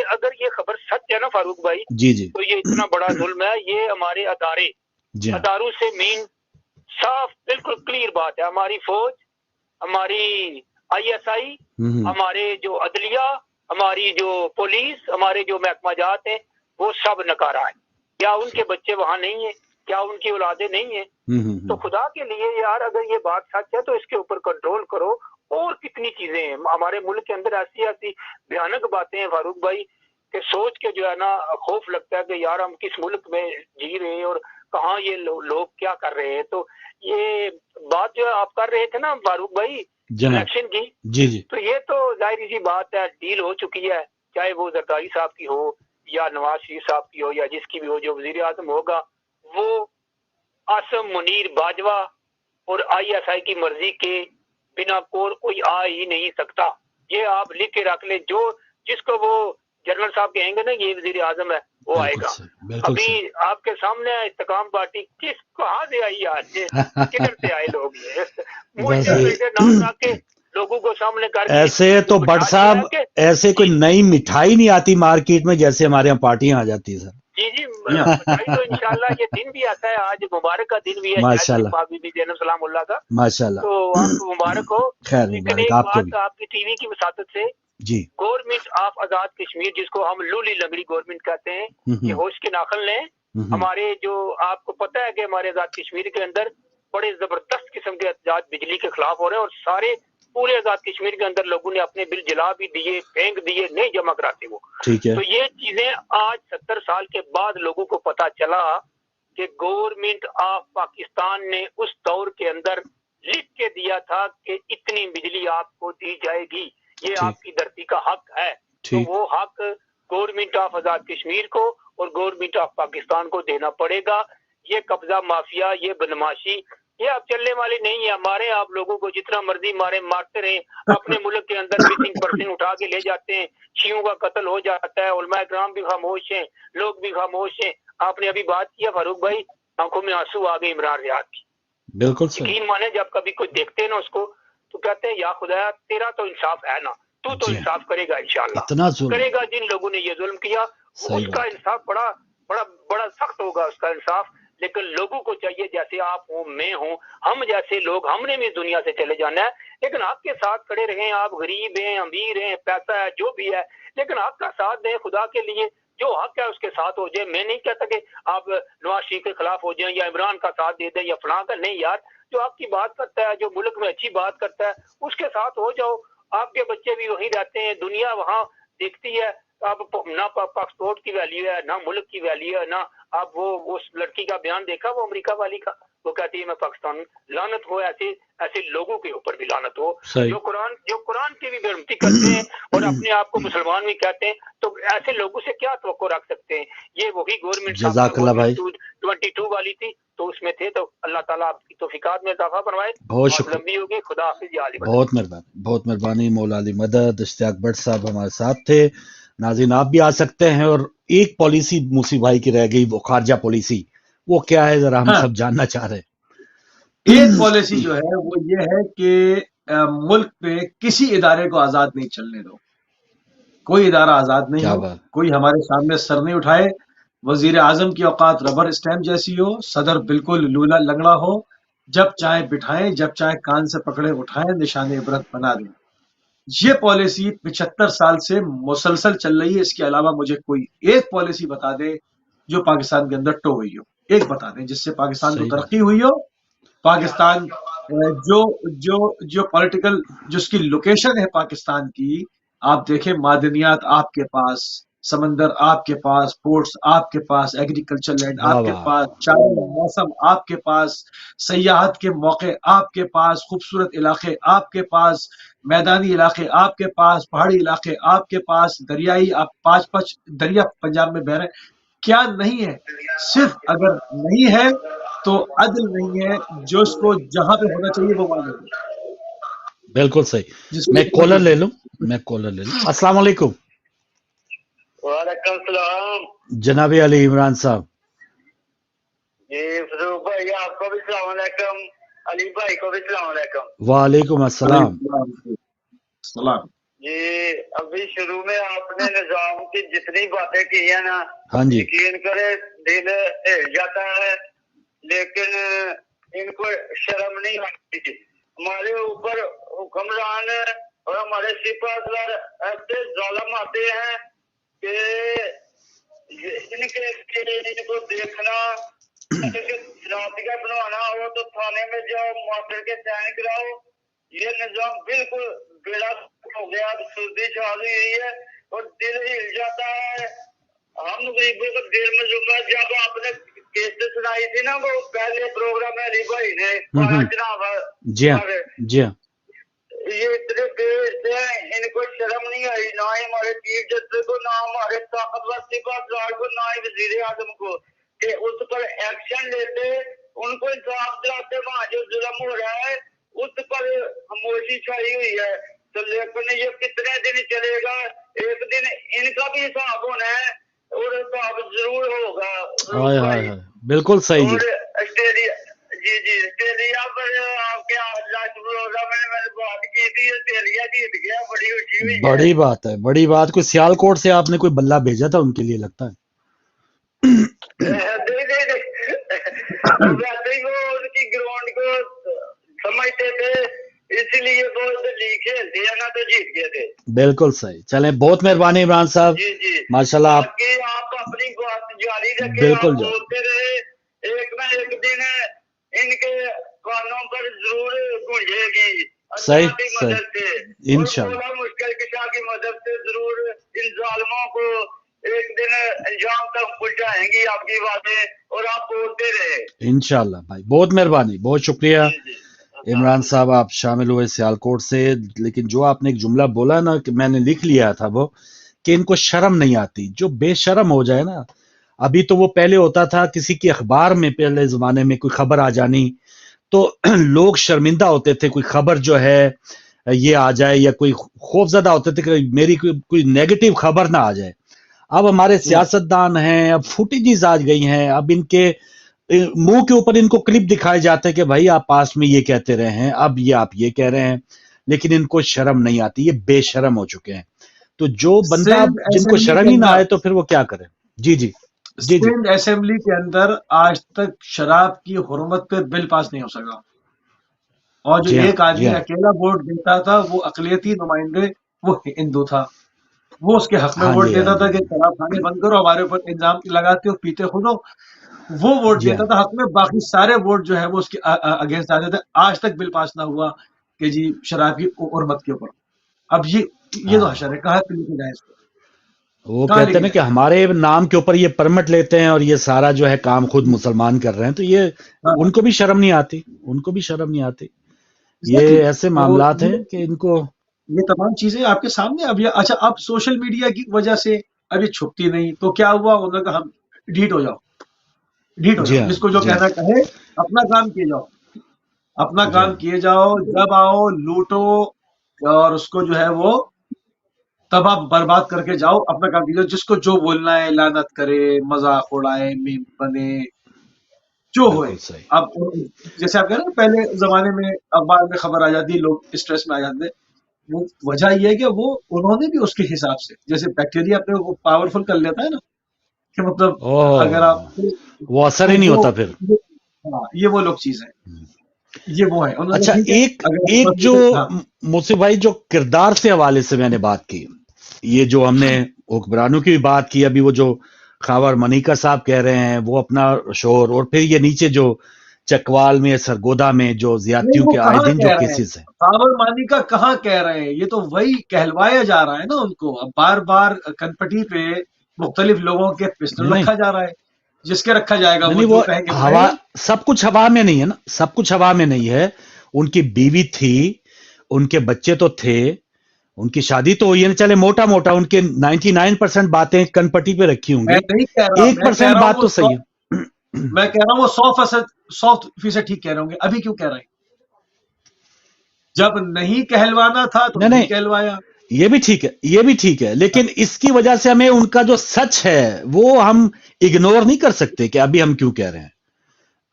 अगर ये खबर सच है ना फारूक भाई जी जी, तो ये इतना बड़ा जुल्म है। ये हमारे अदारों से मीन साफ बिल्कुल क्लियर बात है, हमारी फौज, हमारी ISI, हमारे जो अदलिया, हमारी जो पुलिस, हमारे जो महकमा जात हैं, वो सब नकारा है। क्या उनके बच्चे वहां नहीं है? क्या उनकी औलादे नहीं है? तो खुदा के लिए यार, अगर ये बात सच है तो इसके ऊपर कंट्रोल करो। और कितनी चीजें हैं हमारे मुल्क के अंदर, ऐसी ऐसी भयानक बातें हैं फारूक भाई कि सोच के जो है ना खौफ लगता है कि यार हम किस मुल्क में जी रहे हैं और कहाँ ये लोग क्या कर रहे हैं। तो ये बात जो आप कर रहे थे ना फारूक भाई इलेक्शन की, जी जी, तो ये तो जाहिर सी बात है, डील हो चुकी है, चाहे वो जरदारी साहब की हो या नवाज शरीफ साहब की हो या जिसकी भी हो, जो वजीर आजम होगा वो आसम मुनीर बाजवा और ISI की मर्जी के बिना कोई आ ही नहीं सकता। ये आप लिख के रख ले, जो जिसको वो जनरल साहब कहेंगे ना ये वजीर आजम है, वो आएगा। अभी आपके सामने इस्तेकाम पार्टी किस कहाँ से आई आज, किधर से आए लोग, नाम के लोगों को सामने करके ऐसे तो भट्ट साहब, ऐसे कोई नई मिठाई नहीं आती मार्केट में जैसे हमारे यहाँ पार्टियां आ जाती है सर। جی جی بھائی تو انشاءاللہ یہ دن بھی آتا ہے, آج مبارک کا دن بھی ہے ماشاءاللہ بی بی زینب سلام اللہ کا, ماشاءاللہ, تو آپ کو مبارک ہو. خیر لیکن مبارک ایک آپ کو بات بھی. آپ کی ٹی وی کی وساطت سے, جی گورنمنٹ آف آزاد کشمیر جس کو ہم لولی لنگڑی گورنمنٹ کہتے ہیں, یہ ہوش کے ناخن لیں. ہمارے جو آپ کو پتہ ہے کہ ہمارے آزاد کشمیر کے اندر بڑے زبردست قسم کے احتجاج بجلی کے خلاف ہو رہے ہیں, اور سارے پورے آزاد کشمیر کے اندر لوگوں نے اپنے بل جلا بھی دیے, پھینک دیے, نہیں جمع کراتے وہ. ٹھیک ہے, تو یہ چیزیں آج 70 سال کے بعد لوگوں کو پتا چلا کہ گورنمنٹ آف پاکستان نے اس دور کے اندر لکھ کے دیا تھا کہ اتنی بجلی آپ کو دی جائے گی, یہ آپ کی دھرتی کا حق ہے. تو وہ حق گورنمنٹ آف آزاد کشمیر کو اور گورنمنٹ آف پاکستان کو دینا پڑے گا. یہ قبضہ مافیا, یہ بدماشی, یہ اب چلنے والی نہیں ہے. ہمارے آپ لوگوں کو جتنا مرضی مارتے رہیں, اپنے ملک کے اندر مسنگ پرسن اٹھا کے لے جاتے ہیں, شیعوں کا قتل ہو جاتا ہے, علماء کرام بھی خاموش ہیں, لوگ بھی خاموش ہیں. آپ نے ابھی بات کیا فاروق بھائی, آنکھوں میں آنسو آ گئے عمران ریاض کی. بالکل یقین مانے جب کبھی کوئی دیکھتے ہیں نا اس کو تو کہتے ہیں یا خدایا تیرا تو انصاف ہے نا, تو انصاف کرے گا انشاءاللہ, کرے گا. جن لوگوں نے یہ ظلم کیا اس کا انصاف بڑا بڑا بڑا سخت ہوگا اس کا انصاف. لیکن لوگوں کو چاہیے جیسے آپ ہوں, میں ہوں, ہم جیسے لوگ, ہم نے بھی دنیا سے چلے جانا ہے, لیکن آپ کے ساتھ کھڑے رہیں. آپ غریب ہیں, امیر ہیں, پیسہ ہے, جو بھی ہے, لیکن آپ کا ساتھ دیں خدا کے لیے. جو حق ہے اس کے ساتھ ہو جائے. میں نہیں کہتا کہ آپ نواز شریف کے خلاف ہو جائیں یا عمران کا ساتھ دے دیں یا فلاں کا, نہیں یار. جو آپ کی بات کرتا ہے, جو ملک میں اچھی بات کرتا ہے, اس کے ساتھ ہو جاؤ. آپ کے بچے بھی وہیں رہتے ہیں, دنیا وہاں دیکھتی ہے. اب نہ پاسپورٹ کی ویلیو ہے, نہ ملک کی ویلیو ہے, نہ اب وہ اس لڑکی کا بیان دیکھا وہ امریکہ والی کا, وہ کہتی ہے میں پاکستان. لعنت ہو ایسے لوگوں کے اوپر بھی لعنت ہو جو قرآن کی بھی بے حرمتی کرتے ہیں اور اپنے آپ کو مسلمان بھی کہتے ہیں. تو ایسے لوگوں سے کیا توقع رکھ سکتے ہیں؟ یہ وہی گورنمنٹ جزاک اللہ بھائی 22 والی تھی تو اس میں تھے. تو اللہ تعالیٰ آپ کی توفیقات میں اضافہ فرمائے. بہت شکریہ, لمبی ہوگی. خدا حافظ. بہت مہربانی, بہت مہربانی. مولا علی مدد اشتیاق بٹ صاحب ہمارے ساتھ تھے. ناظرین آپ بھی آ سکتے ہیں. اور ایک پالیسی موسی بھائی کی رہ گئی, وہ خارجہ پالیسی, وہ کیا ہے ذرا ہم سب جاننا چاہ رہے ہیں. ایک پالیسی جو ہے وہ یہ ہے کہ ملک پہ کسی ادارے کو آزاد نہیں چلنے دو. کوئی ادارہ آزاد نہیں ہو, کوئی ہمارے سامنے سر نہیں اٹھائے. وزیر اعظم کی اوقات ربر اسٹیمپ جیسی ہو, صدر بالکل لولا لنگڑا ہو, جب چاہے بٹھائیں, جب چاہے کان سے پکڑے اٹھائیں, نشان عبرت بنا دیں. یہ پالیسی 75 سال سے مسلسل چل رہی ہے. اس کے علاوہ مجھے کوئی ایک پالیسی بتا دے جو پاکستان کے اندر ٹو ہوئی ہو, ایک بتا دیں جس سے پاکستان کو ترقی ہوئی ہو. پاکستان جو پولیٹیکل جو اس کی لوکیشن ہے پاکستان کی, آپ دیکھیں معدنیات آپ کے پاس, سمندر آپ کے پاس, پورٹس آپ کے پاس, ایگریکلچر لینڈ آپ کے پاس, چاروں موسم آپ کے پاس, سیاحت کے موقع آپ کے پاس, خوبصورت علاقے آپ کے پاس, میدانی علاقے آپ کے پاس, پہاڑی علاقے آپ کے پاس, دریائی آپ 5 دریا پنجاب میں بہ رہے ہیں. کیا نہیں ہے؟ صرف اگر نہیں ہے تو عدل نہیں ہے. جو اس کو جہاں پہ ہونا چاہیے وہ وہاں نہیں. بالکل صحیح. میں کالر لے لوں. السلام علیکم. وعلیکم السلام جناب علی عمران صاحب. جی فروخ بھائی آپ کو بھی السلام علیکم, علی بھائی کو بھی السلام علیکم. وعلیکم السلام. السلام. جی ابھی شروع میں آپ نے نظام کی جتنی باتیں کی ہیں نا, ہاں جی, یقین کرے دل ہل جاتا ہے, لیکن ان کو شرم نہیں آتی. ہمارے اوپر حکمران اور ہمارے سپاہ سالار ایسے ظالم آتے ہیں کہ ان کو دیکھنا, شناختیاں بنوانا ہو تو تھانے میں جاؤ, معافر کے سائن کراؤ. یہ نظام بالکل بیڑا ہو گیا, سردی چھا ہوئی ہے اور دل ہل جاتا ہے. ہم غریبوں کو دیر میں زمرہ, جب آپ نے کیسے سنائی تھی نا وہ پہلے پروگرام میں علی بھائی نے جناب, جی ہاں جی ہاں, یہ اتنے بے ہیں, ان کو شرم نہیں آئی, نہ ہی ہمارے چیف جسٹس کو, نہ ہمارے طاقتور سپاہ سالار کو, نہ ہی وزیر اعظم کو, کہ اس پر ایکشن لیتے, ان کو انصاف دلاتے. وہاں جو ظلم ہو رہا ہے اس پر خاموشی چھائی ہوئی ہے. تو لیکن یہ کتنے دن چلے گا؟ ایک دن ان کا بھی حساب ہونا ہے اور حساب ضرور ہوگا. بالکل صحیح. اور آسٹریلیا, جی آسٹریلیا پر آپ کے لاسٹ پروگرام میں نے بات کی تھی, آسٹریلیا جیت گیا, بڑی خوشی ہوئی. بڑی بات ہے, بڑی بات. کوئی سیال کوٹ سے آپ نے کوئی بلہ بھیجا تھا ان کے لیے لگتا ہے. वैसे ही वो उनकी ग्राउंड को समझते थे, इसीलिए वो लीग खेलते हैं ना, तो जीत गए थे। बिल्कुल सही। चलें, बहुत मेहरबानी इमरान साहब, जी जी माशाल्लाह आप अपनी बात जारी रखें, बिल्कुल आप बोलते रहे, एक ना एक दिन इनके कानों पर जरूर गूंजेगी सही अल्लाह की सही मदद से, इंशाल्लाह और मुश्किल किशा की मदद से जरूर इन जालिमों को एक दिन अंजाम तक पहुंचाएंगी आपकी बातें, और आप बोलते रहे इंशाल्लाह। भाई बहुत मेहरबानी, बहुत शुक्रिया इमरान साहब, आप शामिल हुए सियालकोट से। लेकिन जो आपने एक जुमला बोला ना कि मैंने लिख लिया था वो, कि इनको शर्म नहीं आती, जो बेशर्म हो जाए ना। अभी तो वो पहले होता था किसी की अखबार में, पहले जमाने में कोई खबर आ जानी तो लोग शर्मिंदा होते थे, कोई खबर जो है ये आ जाए, या कोई खौफजदा होते थे कि मेरी कोई नेगेटिव खबर ना आ जाए। अब हमारे सियासतदान हैं, अब फुटेजेस आ गई हैं, अब इनके मुंह के ऊपर इनको क्लिप दिखाए जाते हैं कि भाई आप पास में ये कहते रहे हैं, अब ये आप ये कह रहे हैं, लेकिन इनको शर्म नहीं आती, ये बेशर्म हो चुके हैं। तो जो बंदा जिनको शर्म ही ना आए तो फिर वो क्या करे। जी जी जी जी। सिंध असेंबली के अंदर आज तक शराब की हुर्मत पे बिल पास नहीं हो सका, और जो एक आदमी अकेला वोट देता था वो अकलियती नुमाइंदे वो हिंदू था, वो उसके हक में वोट देता था कि शराब खाने बंद करो, हमारे ऊपर इल्जाम लगाते हो, पीते खुद हो, वो वोट देता था हक में। बाकी सारे वोट जो है वो उसके अगेंस्ट आते थे। आज तक बिल पास ना हुआ कि जी शराब की हुर्मत के ऊपर। अब ये तो हशर है, कहाँ पे लेके जाए इसको। वो कहते हैं ना कि हमारे नाम के ऊपर ये परमिट लेते हैं और ये सारा जो है काम खुद मुसलमान कर रहे हैं, तो ये उनको भी शर्म नहीं आती, उनको भी शर्म नहीं आती। ये ऐसे मामलात हैं कि इनको ये तमाम चीजें आपके सामने। अब ये अच्छा, अब सोशल मीडिया की वजह से अब ये छुपती नहीं, तो क्या हुआ, उन्होंने कहा हम डिलीट हो जाओ, डिलीट हो जाओ, जिसको जो कहना कहे, अपना काम किए जाओ, अपना काम किए जाओ, जब आओ लूटो और उसको जो है वो तब आप बर्बाद करके जाओ, अपना काम कीजिए, जिसको जो बोलना है लानत करे, मजाक उड़ाए, मीम बने, जो होए। अब जैसे आप कह रहे हैं पहले जमाने में अखबार में खबर आ जाती, लोग स्ट्रेस में आ जाते, वो वजह ये है कि वो उन्होंने भी उसके हिसाब से, जैसे बैक्टीरिया अपने को पावरफुल कर लेता है ना, कि मतलब अगर आप वो असर ही नहीं होता फिर। हाँ, ये वो लोग चीज है, ये वो है। अच्छा, एक जो मुझसे भाई जो किरदार से हवाले से मैंने बात की, ये जो हमने हुक्मरानों की भी बात की, अभी वो जो खावर मनिका साहब कह रहे हैं वो अपना शोर, और फिर ये नीचे जो चकवाल में सरगोदा में जो ज्यादतियों के आए दिन जो केसेस है, खावर मनिका कहाँ कह रहे हैं, ये तो वही कहलवाया जा रहा है ना उनको। अब बार बार कनपटी पे मुख्तलिफ लोगों के पिस्टल रखा जा रहा है, जिसके रखा जाएगा वो कहेंगे। हवा सब कुछ हवा में नहीं है ना, सब कुछ हवा में नहीं है। उनकी बीवी थी, उनके बच्चे तो थे, उनकी शादी तो हुई है, चले मोटा मोटा उनके 99% बातें कनपटी पे रखी होंगी, 1% बात तो सही है। मैं कह रहा हूँ वो 100% ठीक कह रहे होंगे, अभी क्यों कह रहे हैं? जब नहीं कहलवाना था तो नहीं कहलवाया। ये भी ठीक है, ये भी ठीक है, लेकिन इसकी वजह से हमें उनका जो सच है वो हम इग्नोर नहीं कर सकते कि अभी हम क्यों कह रहे हैं,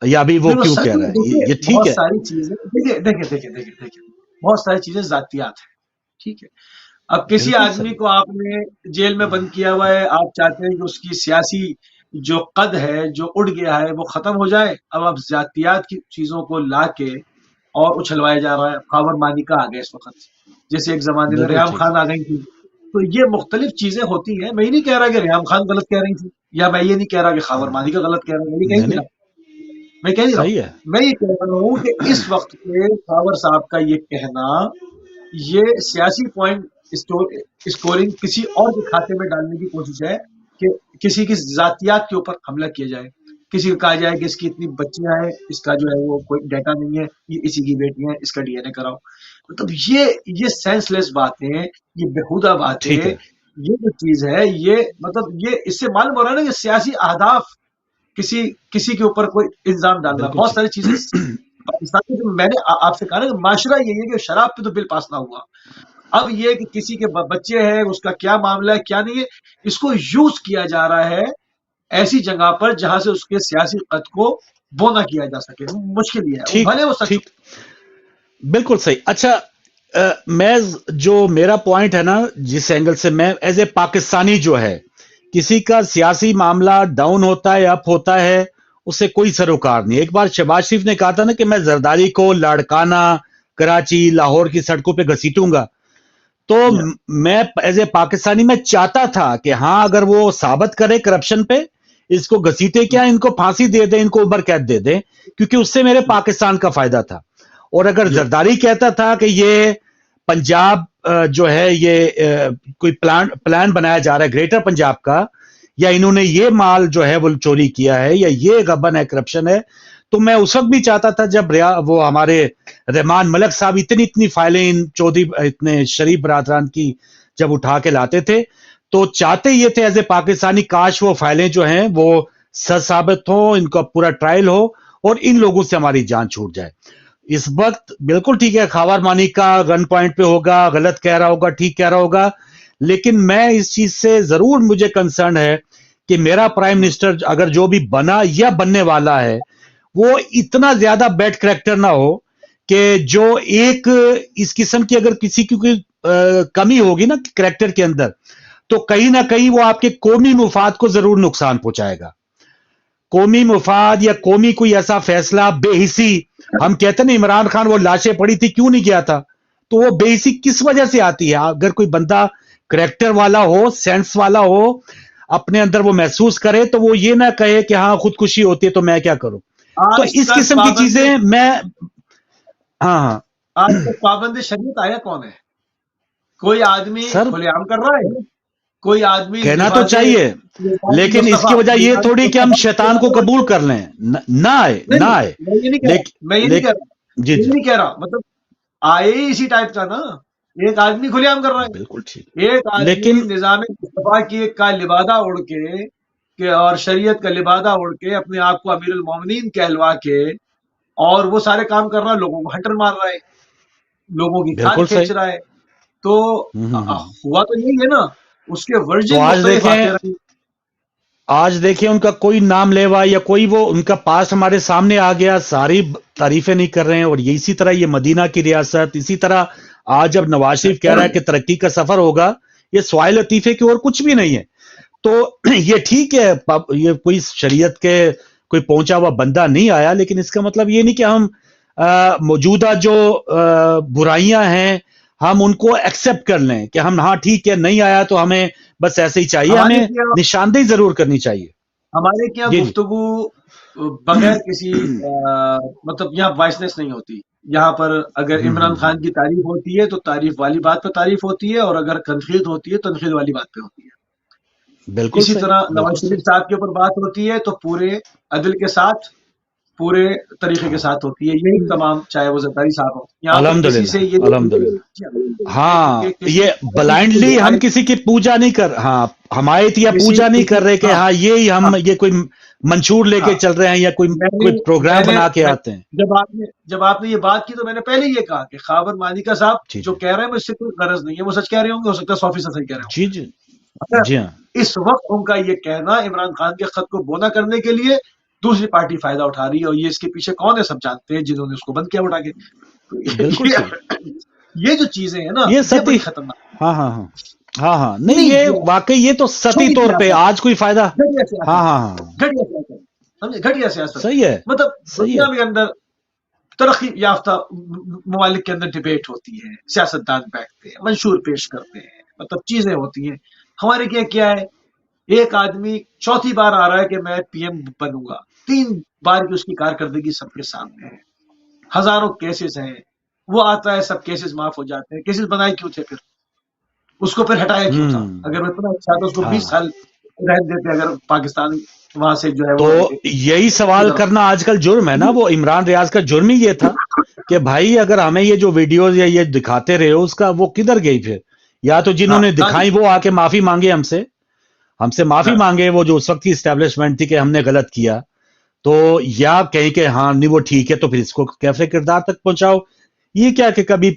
या अभी वो क्यों कह रहे हैं। ये ठीक है। सारी चीजें देखिए बहुत सारी चीजें जातियात है, ठीक है। अब किसी आदमी को आपने जेल में बंद किया हुआ है, आप चाहते हैं कि उसकी सियासी जो कद है, जो उड़ गया है, वो खत्म हो जाए। अब आप जातियात की चीजों को ला के और उछलवाया जा रहा है। खावर मानिका आ गए इस वक्त, जैसे एक जमाने में रियाम खान आ गई थी। तो ये मुख्तलिफ चीजें होती हैं। मैं ये नहीं कह रहा कि रियाम खान गलत कह रही थी, या मैं ये नहीं कह रहा कि खावर मानिका गलत कह रहा है, मैं कह नहीं रहा, मैं कह नहीं रहा। मैं ये कह रहा हूँ कि इस वक्त पे खावर साहब का ये कहना, ये सियासी पॉइंट स्कोरिंग किसी और के खाते में डालने की कोशिश है कि किसी की जातियात के ऊपर हमला किया जाए, किसी को कहा जाए कि इसकी इतनी बच्चियां हैं, इसका जो है वो कोई डाटा नहीं है, ये इसी की बेटियां हैं, इसका डीएनए कराओ। मतलब ये सेंसलेस बातें, ये बेहुदा बातें, ये जो चीज है, ये मतलब ये इससे मालूम हो रहा है ना कि सियासी अहदाफ किसी के ऊपर कोई इल्जाम डालना। बहुत सारी चीजें पाकिस्तान में, मैंने आपसे कहा ना कि माशरा यही है कि शराब पे तो बिल पास ना हुआ। अब ये कि किसी के बच्चे हैं, उसका क्या मामला है, क्या नहीं है, इसको यूज किया जा रहा है ऐसी जगह पर जहां से उसके सियासी कद को बोना किया जा सके। मुश्किल ही है, भले वो सच। बिल्कुल सही। अच्छा, मैं जो मेरा पॉइंट है ना, जिस एंगल से मैं एज ए पाकिस्तानी जो है کسی کا سیاسی معاملہ ڈاؤن ہوتا ہے اپ ہوتا ہے اسے کوئی سروکار نہیں. ایک بار شہباز شریف نے کہا تھا نا کہ میں زرداری کو لاڑکانہ کراچی لاہور کی سڑکوں پہ گھسیٹوں گا, تو میں ایز اے پاکستانی میں چاہتا تھا کہ ہاں اگر وہ ثابت کرے کرپشن پہ, اس کو گھسیٹے کیا, ان کو پھانسی دے دیں, ان کو عمر قید دے دیں, کیونکہ اس سے میرے پاکستان کا فائدہ تھا. اور اگر زرداری کہتا تھا کہ یہ پنجاب جو ہے یہ کوئی پلان بنایا جا رہا ہے گریٹر پنجاب کا, یا انہوں نے یہ مال جو ہے وہ چوری کیا ہے, یا یہ غبن ہے, کرپشن ہے, تو میں اس وقت بھی چاہتا تھا جب وہ ہمارے رحمان ملک صاحب اتنی فائلیں چودھری اتنے شریف برادران کی جب اٹھا کے لاتے تھے, تو چاہتے یہ تھے ایز اے پاکستانی کاش وہ فائلیں جو ہیں وہ سچ ثابت ہوں, ان کا پورا ٹرائل ہو اور ان لوگوں سے ہماری جان چھوٹ جائے. اس وقت بالکل ٹھیک ہے خاور مانی کا گن پوائنٹ پہ ہوگا, غلط کہہ رہا ہوگا, ٹھیک کہہ رہا ہوگا, لیکن میں اس چیز سے ضرور مجھے کنسرن ہے کہ میرا پرائم منسٹر اگر جو بھی بنا یا بننے والا ہے وہ اتنا زیادہ بیڈ کریکٹر نہ ہو کہ جو ایک اس قسم کی اگر کسی کی کوئی کمی ہوگی نا کریکٹر کے اندر, تو کہیں نہ کہیں وہ آپ کے قومی مفاد کو ضرور نقصان پہنچائے گا. قومی مفاد یا قومی کوئی ایسا فیصلہ بے حسی, ہم کہتے ہیں عمران خان وہ لاشیں پڑی تھی کیوں نہیں گیا تھا, تو وہ بے حسی کس وجہ سے آتی ہے؟ اگر کوئی بندہ کریکٹر والا ہو, سینس والا ہو, اپنے اندر وہ محسوس کرے, تو وہ یہ نہ کہے کہ ہاں خودکشی ہوتی ہے تو میں کیا کروں. تو اس قسم کی چیزیں میں ہاں آج تک پابند شریعت آیا کون ہے؟ کوئی آدمی کھلے عام کر رہا ہے, کوئی آدمی کہنا تو چاہیے, لیکن اس کی وجہ یہ تھوڑی کہ ہم شیطان کو قبول کر لیں, نہ آئے. میں یہ نہیں کہہ رہا, مطلب آئے ہی اسی ٹائپ کا نا, ایک آدمی کھلے عام کر رہا ہے, بالکل ٹھیک, ایک آدمی نظام مصطفیٰ کی کا لبادہ اڑ کے اور شریعت کا لبادہ اڑ کے اپنے آپ کو امیر المومنین کہلوا کے اور وہ سارے کام کر رہا ہے, لوگوں کو ہنٹر مار رہا ہے, لوگوں کی کھال کھینچ رہا ہے. تو ہوا تو یہی ہے نا, اس کے ورژن مختلف آتے رہے. آج دیکھیں ان کا کوئی نام لیوا یا کوئی وہ ان کا پاس ہمارے سامنے آ گیا, ساری تعریفیں نہیں کر رہے ہیں. اور یہ اسی طرح یہ مدینہ کی ریاست, اسی طرح آج جب نواز شریف کہہ رہا ہے کہ ترقی کا سفر ہوگا, یہ سوائے لطیفے کی اور کچھ بھی نہیں ہے. تو یہ ٹھیک ہے یہ کوئی شریعت کے کوئی پہنچا ہوا بندہ نہیں آیا, لیکن اس کا مطلب یہ نہیں کہ ہم موجودہ جو برائیاں ہیں ہم ان کو ایکسپٹ کر لیں کہ ہم ہاں ٹھیک ہے نہیں آیا تو ہمیں بس ایسے ہی چاہیے, ہمیں نشاندہی ضرور کرنی چاہیے. ہمارے کیا گفتگو بغیر کسی مطلب یہاں وائسنس نہیں ہوتی. یہاں پر اگر عمران خان کی تعریف ہوتی ہے تو تعریف والی بات پہ تعریف ہوتی ہے, اور اگر تنقید ہوتی ہے تنقید والی بات پہ ہوتی ہے. بالکل اسی طرح نواز شریف صاحب کے اوپر بات ہوتی ہے تو پورے عدل کے ساتھ پورے طریقے کے ساتھ ہوتی ہے. یہی تمام, چاہے وہ زرداری صاحب ہو, الحمدللہ. ہاں یہ بلائنڈلی ہم کسی کی پوجا نہیں کر, ہاں حمایت یا پوجا نہیں کر رہے کہ ہاں یہ کوئی منشور لے کے چل رہے ہیں یا کوئی پروگرام بنا کے آتے ہیں. جب آپ نے یہ بات کی تو میں نے پہلے یہ کہا کہ خاور مانیکا صاحب جو کہہ رہے ہیں مجھ سے کوئی غرض نہیں ہے, وہ سچ کہہ رہے ہوں گے, ہو سکتا ہے 100% صحیح کہہ رہے ہوں. جی ہاں. اس وقت ان کا یہ کہنا عمران خان کے خط کو بونا کرنے کے لیے دوسری پارٹی فائدہ اٹھا رہی ہے, اور یہ اس کے پیچھے کون ہے سب جانتے ہیں, جنہوں نے اس کو بند کیا اٹھا کے. یہ جو چیزیں ہیں نا یہ بڑی خطرناک. ہاں نہیں یہ واقعی یہ تو سطحی طور پہ آج کوئی فائدہ. گھٹیا سیاست صحیح ہے, مطلب دنیا کے اندر ترقی یافتہ ممالک کے اندر ڈیبیٹ ہوتی ہے, سیاستدان بیٹھتے ہیں, منشور پیش کرتے ہیں, مطلب چیزیں ہوتی ہیں. ہمارے کیا ہے, ایک آدمی چوتھی بار آ رہا ہے کہ میں پی ایم بنوں گا, 3 بار کی اس کی کارکردگی سب کے سامنے ہے, ہزاروں کیسز ہیں, وہ آتا ہے سب کیسز معاف ہو جاتے ہیں. کیسز بنائے کیوں تھے, پھر اس کو پھر ہٹایا کیوں تھا؟ اگر اتنا اچھا تو اس کو 20 سال رہ دیتے, اگر پاکستان وہاں سے جو ہے تو یہی سوال کرنا آج کل جرم ہے نا. وہ عمران ریاض کا جرم ہی یہ تھا کہ بھائی اگر ہمیں یہ جو ویڈیوز یا یہ دکھاتے رہے ہو اس کا وہ کدھر گئی پھر, یا تو جنہوں نے دکھائی وہ آ کے معافی مانگے ہم سے معافی مانگے, وہ جو اس وقت کی اسٹیبلشمنٹ تھی کہ ہم نے غلط کیا, تو یا کہیں کہ ہاں نہیں وہ ٹھیک ہے تو پھر اس کو کیفے کردار تک پہنچاؤ. یہ کیا کہ کبھی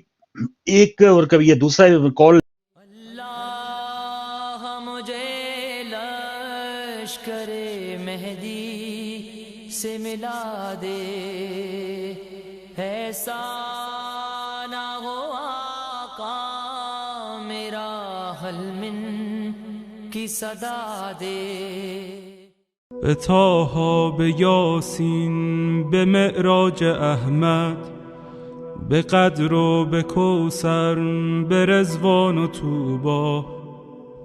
ایک اور کبھی یہ دوسرا کال. اللہ مجھے لشکر مہدی سے ملا دے, ایسا نہ ہو آقا میرا حل من کی صدا دے. به طه به یاسین به معراج احمد به قدر و به کوثر به رضوان و طوبی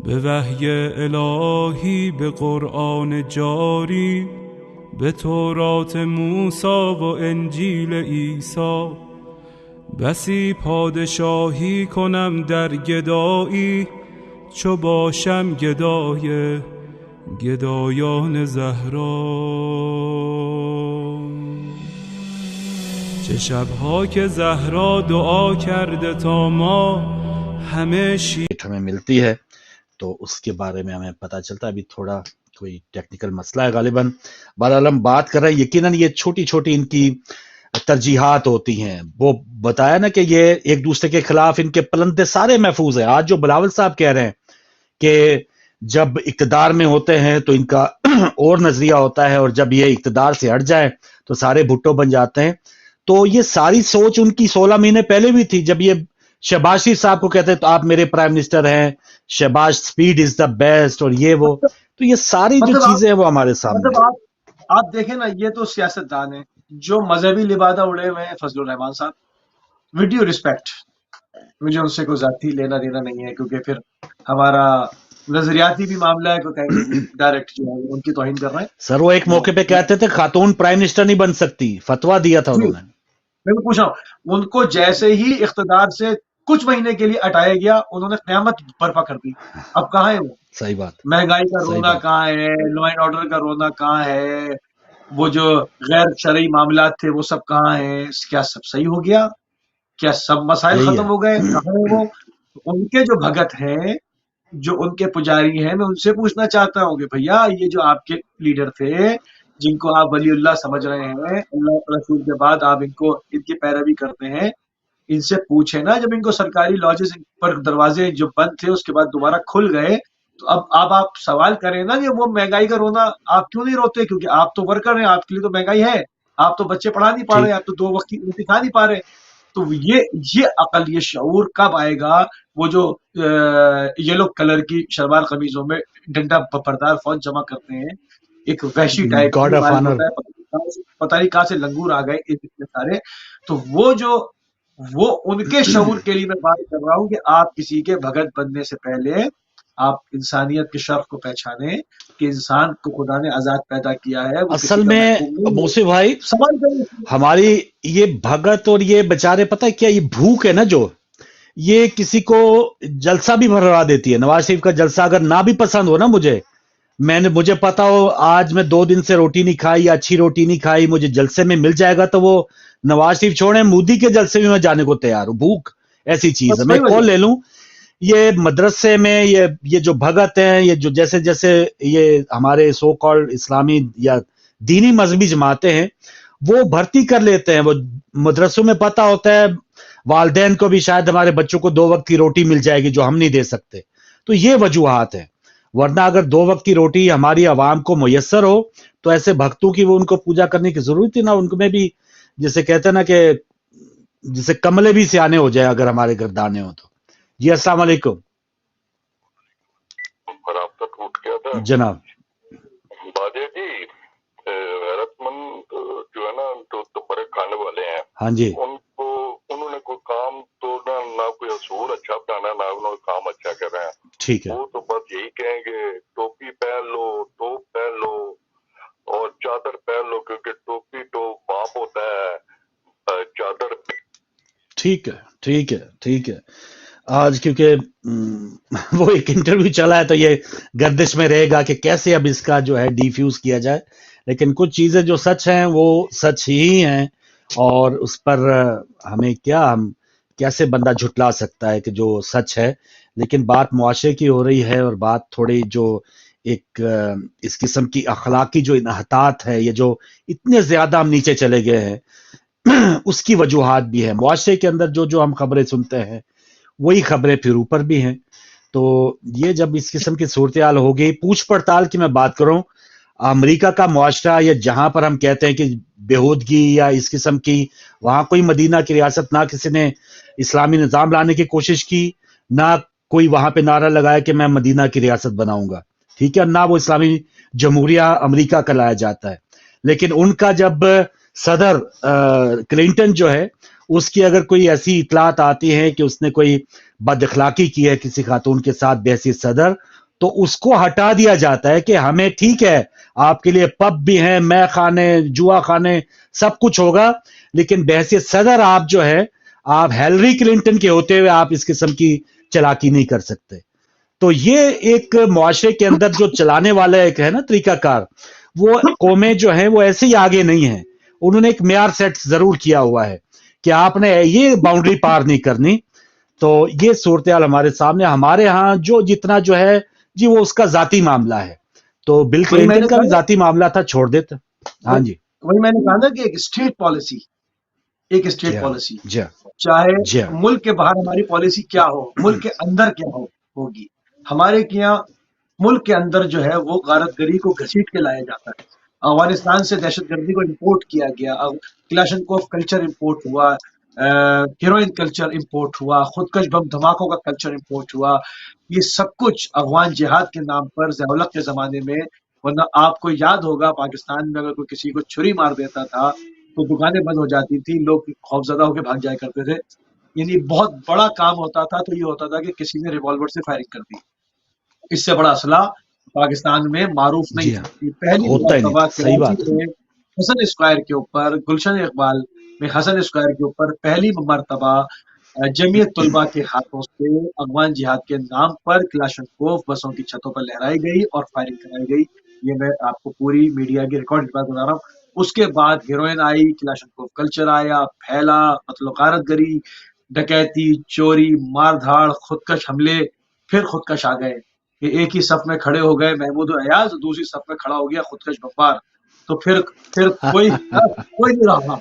به وحی الهی به قرآن جاری به تورات موسی و انجیل عیسی بسی پادشاهی کنم در گدایی چو باشم گدای گدایان زهرا. چه شبها که زهرا دعا کرده تا ما همه ہمیں ملتی ہے تو اس کے بارے میں ہمیں پتہ چلتا ہے. ابھی تھوڑا کوئی ٹیکنیکل مسئلہ ہے غالباً. بہرحال ہم بات کر رہے ہیں یقیناً یہ چھوٹی چھوٹی ان کی ترجیحات ہوتی ہیں. وہ بتایا نا کہ یہ ایک دوسرے کے خلاف ان کے پلندے سارے محفوظ ہیں. آج جو بلاول صاحب کہہ رہے ہیں کہ جب اقتدار میں ہوتے ہیں تو ان کا اور نظریہ ہوتا ہے اور جب یہ اقتدار سے ہٹ جائے تو سارے بھٹو بن جاتے ہیں. تو یہ ساری سوچ ان کی 16 مہینے پہلے بھی تھی جب یہ شہباز شریف صاحب کو کہتے ہیں تو آپ میرے پرائم منسٹر ہیں, Shehbaz speed is the best اور یہ وہ. تو یہ ساری جو چیزیں ہیں وہ ہمارے سامنے آپ دیکھیں نا, یہ تو سیاست دان ہیں جو مذہبی لبادہ اڑے ہوئے ہیں. فضل الرحمان صاحب, ود ڈیو ریسپیکٹ, مجھے ان سے کوئی ذاتی لینا دینا نہیں ہے کیونکہ پھر ہمارا نظریاتی بھی معاملہ ہے کہ ڈائریکٹ جو ہے ان کی توہین کر رہے ہیں. سر وہ ایک موقع پہ کہتے تھے خاتون پرائم منسٹر نہیں بن سکتی, فتویٰ دیا تھا انہوں نے. میں پوچھ رہا ہوں, ان کو جیسے ہی اقتدار سے کچھ مہینے کے لیے ہٹایا گیا انہوں نے قیامت برپا کر دی. اب کہاں ہے وہ؟ صحیح بات. مہنگائی کا رونا کہاں ہے؟ لا اینڈ آرڈر کا رونا کہاں ہے؟ وہ جو غیر شرعی معاملات تھے وہ سب کہاں ہیں؟ کیا سب صحیح ہو گیا؟ کیا سب مسائل ختم ہو گئے؟ کہاں ہے وہ؟ ان کے جو بھگت ہیں, جو ان کے پجاری ہیں, میں ان سے پوچھنا چاہتا ہوں کہ بھیا یہ جو آپ کے لیڈر تھے جن کو آپ ولی اللہ سمجھ رہے ہیں, اللہ رسول کے بعد آپ ان کی پیروی کرتے ہیں, ان سے پوچھیں نا جب ان کو سرکاری لاجز پر دروازے جو بند تھے اس کے بعد دوبارہ کھل گئے تو اب آپ سوال کریں نا کہ وہ مہنگائی کا رونا آپ کیوں نہیں روتے؟ کیونکہ آپ تو ورکر ہیں, آپ کے لیے تو مہنگائی ہے, آپ تو بچے پڑھا نہیں پا رہے, آپ تو 2 وقت کی روٹی کھا نہیں پا رہے. تو یہ عقل, یہ شعور کب آئے گا؟ وہ جو یلو کلر کی شلوار قمیضوں میں ڈنڈا بردار فوج جمع کرتے ہیں, ایک وحشی ٹائپ پتہ نہیں کہاں سے لنگور آ گئے سارے. تو وہ ان کے شعور کے لیے میں بات کر رہا ہوں کہ آپ کسی کے بھگت بننے سے پہلے آپ انسانیت کے شرف کو پہچانیں کہ انسان کو خدا نے آزاد پیدا کیا ہے. اصل میں موسی بھائی ہماری یہ بھگت اور یہ بیچارے پتہ ہے کیا, یہ بھوک ہے نا جو, یہ کسی کو جلسہ بھی بھروا دیتی ہے. نواز شریف کا جلسہ اگر نہ بھی پسند ہو نا مجھے پتا ہو آج میں 2 دن سے روٹی نہیں کھائی یا اچھی روٹی نہیں کھائی, مجھے جلسے میں مل جائے گا تو وہ نواز شریف چھوڑیں, مودی کے جلسے میں جانے کو تیار ہوں. بھوک ایسی چیز ہے. میں کون لے لوں, یہ مدرسے میں یہ جو بھگت ہیں, یہ جو جیسے یہ ہمارے سو کالڈ اسلامی یا دینی مذہبی جماعتیں ہیں وہ بھرتی کر لیتے ہیں. وہ مدرسوں میں پتہ ہوتا ہے والدین کو بھی شاید ہمارے بچوں کو 2 وقت کی روٹی مل جائے گی جو ہم نہیں دے سکتے. تو یہ وجوہات ہیں, ورنہ اگر 2 وقت کی روٹی ہماری عوام کو میسر ہو تو ایسے بھگتوں کی وہ ان کو پوجا کرنے کی ضرورت ہی نہ. ان میں بھی جسے کہتے ہیں نا کہ جسے کملے بھی سیانے ہو جائے اگر ہمارے گردانے ہو تو. جی السلام علیکم. رابطہ ٹوٹ گیا تھا جناب. باجے جی غیرت مند جو ہے نا تو بڑے کھانے والے ہیں. ہاں جی. انہوں نے کوئی کام تو نہ کوئی اصول اچھا بتانا نہ انہوں نے کام اچھا کر رہے ہیں. ٹھیک ہے. وہ تو بس یہی کہیں گے ٹوپی پہن لو, ٹوپ پہن لو اور چادر پہن لو, کیونکہ ٹوپی تو باپ ہوتا ہے, چادر. ٹھیک ہے. آج کیونکہ وہ ایک انٹرویو چلا ہے تو یہ گردش میں رہے گا کہ کیسے اب اس کا جو ہے ڈیفیوز کیا جائے, لیکن کچھ چیزیں جو سچ ہیں وہ سچ ہی ہیں اور اس پر ہم کیسے بندہ جھٹلا سکتا ہے کہ جو سچ ہے. لیکن بات معاشرے کی ہو رہی ہے اور بات تھوڑی جو ایک اس قسم کی اخلاقی جو انحطاط ہے, یہ جو اتنے زیادہ ہم نیچے چلے گئے ہیں اس کی وجوہات بھی ہیں. معاشرے کے اندر جو ہم خبریں سنتے ہیں وہی خبریں پھر اوپر بھی ہیں. تو یہ جب اس قسم کی صورتحال ہو گئی, پوچھ پڑتال کی میں بات کروں, امریکہ کا معاشرہ یا جہاں پر ہم کہتے ہیں کہ بےہودگی یا اس قسم کی, وہاں کوئی مدینہ کی ریاست نہ کسی نے اسلامی نظام لانے کی کوشش کی, نہ کوئی وہاں پہ نعرہ لگایا کہ میں مدینہ کی ریاست بناؤں گا، ٹھیک ہے، نہ وہ اسلامی جمہوریہ امریکہ کا لایا جاتا ہے. لیکن ان کا جب صدر کلنٹن جو ہے اس کی اگر کوئی ایسی اطلاعات آتی ہیں کہ اس نے کوئی بد اخلاقی کی ہے کسی خاتون کے ساتھ بحیثیت صدر، تو اس کو ہٹا دیا جاتا ہے کہ ہمیں ٹھیک ہے آپ کے لیے پب بھی ہیں، مے خانے، جوا خانے، سب کچھ ہوگا، لیکن بحیثیت صدر آپ جو ہے آپ ہیلری کلنٹن کے ہوتے ہوئے آپ اس قسم کی چلاکی نہیں کر سکتے. تو یہ ایک معاشرے کے اندر جو چلانے والا ایک ہے نا طریقہ کار، وہ قومیں جو ہیں وہ ایسے ہی آگے نہیں ہیں. انہوں نے ایک معیار سیٹ ضرور کیا ہوا ہے کہ آپ نے یہ باؤنڈری پار نہیں کرنی. تو یہ صورتحال ہمارے سامنے، ہمارے ہاں جو جتنا جو ہے جی وہ اس کا ذاتی معاملہ ہے، تو بل کلنٹن کا بھی ذاتی معاملہ تھا، چھوڑ دیتے. ہاں جی، وہی میں نے کہا نا کہ ایک اسٹیٹ پالیسی، ایک اسٹیٹ پالیسی، چاہے ملک کے باہر ہماری پالیسی کیا ہو، ملک کے اندر کیا ہوگی. ہمارے یہاں ملک کے اندر جو ہے وہ غارت گری کو گھسیٹ کے لایا جاتا ہے. افغانستان سے دہشت گردی کو امپورٹ کیا گیا، کلاشنکوف کلچر امپورٹ ہوا، ہیروئن کلچر امپورٹ ہوا، خودکش بم دھماکوں کا کلچر امپورٹ ہوا. یہ سب کچھ افغان جہاد کے نام پر ضیاء الحق کے زمانے میں، ورنہ آپ کو یاد ہوگا پاکستان میں اگر کوئی کسی کو چھری مار دیتا تھا تو دکانیں بند ہو جاتی تھی، لوگ خوفزدہ ہو کے بھاگ جایا کرتے تھے. یعنی بہت بڑا کام ہوتا تھا تو یہ ہوتا تھا کہ کسی نے ریوالور سے فائرنگ کر دی، اس سے بڑا اسلحہ پاکستان میں معروف نہیں تھا. یہ پہلی مرتبہ کراچی میں حسن اسکوائر کے اوپر، گلشن اقبال میں حسن اسکوائر کے اوپر پہلی مرتبہ جمعیت طلبہ کے ہاتھوں سے افغان جہاد کے نام پر کلاشنکوف بسوں کی چھتوں پر لہرائی گئی اور فائرنگ کرائی گئی. یہ میں آپ کو پوری میڈیا کی ریکارڈ بات بتا رہا ہوں. اس کے بعد ہیروئن آئی، کلاشنکوف کلچر آیا، پھیلا، قتل و غارت گری، ڈکیتی، چوری، مار دھاڑ، خودکش حملے، پھر خودکش آ گئے کہ ایک ہی صف میں کھڑے ہو گئے محمود ایاز، دوسری صف میں کھڑا ہو گیا خودکش بمبار، تو پھر کوئی نہیں رہا،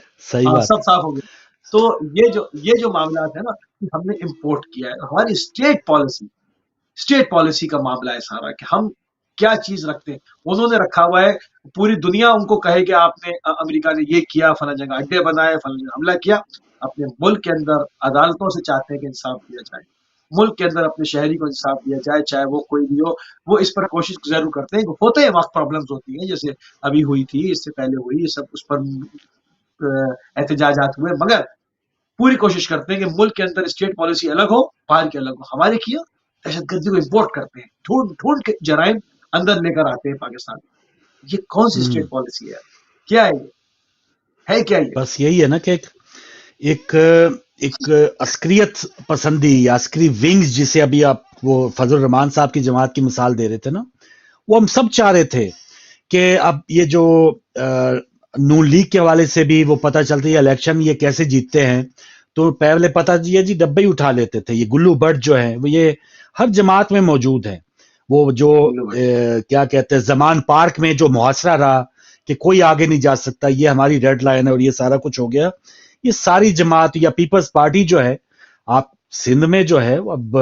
سب صاف ہو گیا. تو یہ جو معاملات ہے نا ہم نے امپورٹ کیا ہے. ہماری اسٹیٹ پالیسی کا معاملہ ہے سارا کہ ہم کیا چیز رکھتے ہیں. انہوں نے رکھا ہوا ہے، پوری دنیا ان کو کہے کہ آپ نے، امریکہ نے یہ کیا، فلاں جگہ اڈے بنائے، فلاں جگہ حملہ کیا. اپنے ملک کے اندر عدالتوں سے چاہتے ہیں کہ انصاف دیا جائے، ملک کے اندر اپنے شہری کو انصاف دیا جائے، چاہے وہ کوئی بھی ہو. وہ اس پر کوشش ضرور کرتے ہیں، ہوتے ہیں وقت پرابلمز ہوتی ہیں، جیسے ابھی ہوئی تھی، اس سے پہلے ہوئی، یہ سب اس پر احتجاجات ہوئے، مگر پوری کوشش کرتے ہیں کہ ملک کے اندر اسٹیٹ پالیسی الگ ہو، باہر کی الگ ہو. ہمارے کیا دہشت گردی کو امپورٹ کرتے ہیں، ڈھونڈ کے جرائم اندر لے کر آتے ہیں پاکستان. یہ کون سی اسٹیٹ پالیسی ہے؟ کیا ہے کیا یہ؟ بس یہی ہے نا کہ ایک عسکریت پسندی یا عسکری ونگز، جسے ابھی آپ وہ فضل الرحمان صاحب کی جماعت کی مثال دے رہے تھے نا، وہ ہم سب چاہ رہے تھے کہ اب یہ جو نون لیگ کے حوالے سے بھی وہ پتہ چلتا ہے الیکشن یہ کیسے جیتتے ہیں، تو پہلے پتہ جی ڈبے ہی اٹھا لیتے تھے. یہ گلو بٹ جو ہیں وہ یہ ہر جماعت میں موجود ہیں. وہ جو کیا کہتے ہیں زمان پارک میں جو محاصرہ رہا کہ کوئی آگے نہیں جا سکتا، یہ ہماری ریڈ لائن ہے اور یہ سارا کچھ ہو گیا. یہ ساری جماعت یا پیپلز پارٹی جو ہے، آپ سندھ میں جو ہے اب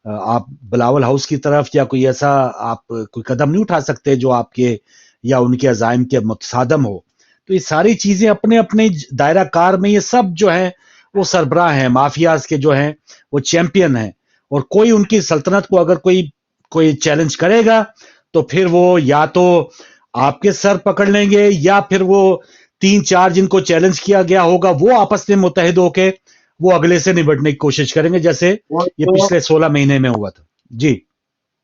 آپ بلاول ہاؤس کی طرف یا کوئی ایسا آپ کوئی قدم نہیں اٹھا سکتے جو آپ کے یا ان کے عزائم کے متصادم ہو. تو یہ ساری چیزیں اپنے اپنے دائرہ کار میں، یہ سب جو ہیں وہ سربراہ ہیں، مافیاز کے جو ہیں وہ چیمپئن ہیں، اور کوئی ان کی سلطنت کو اگر کوئی چیلنج کرے گا تو پھر وہ یا تو آپ کے سر پکڑ لیں گے، یا پھر وہ 3-4 جن کو چیلنج کیا گیا ہوگا وہ آپس میں متحد ہو کے وہ اگلے سے نبٹنے کی کوشش کریں گے، جیسے یہ پچھلے 16 مہینے میں ہوا تھا. جی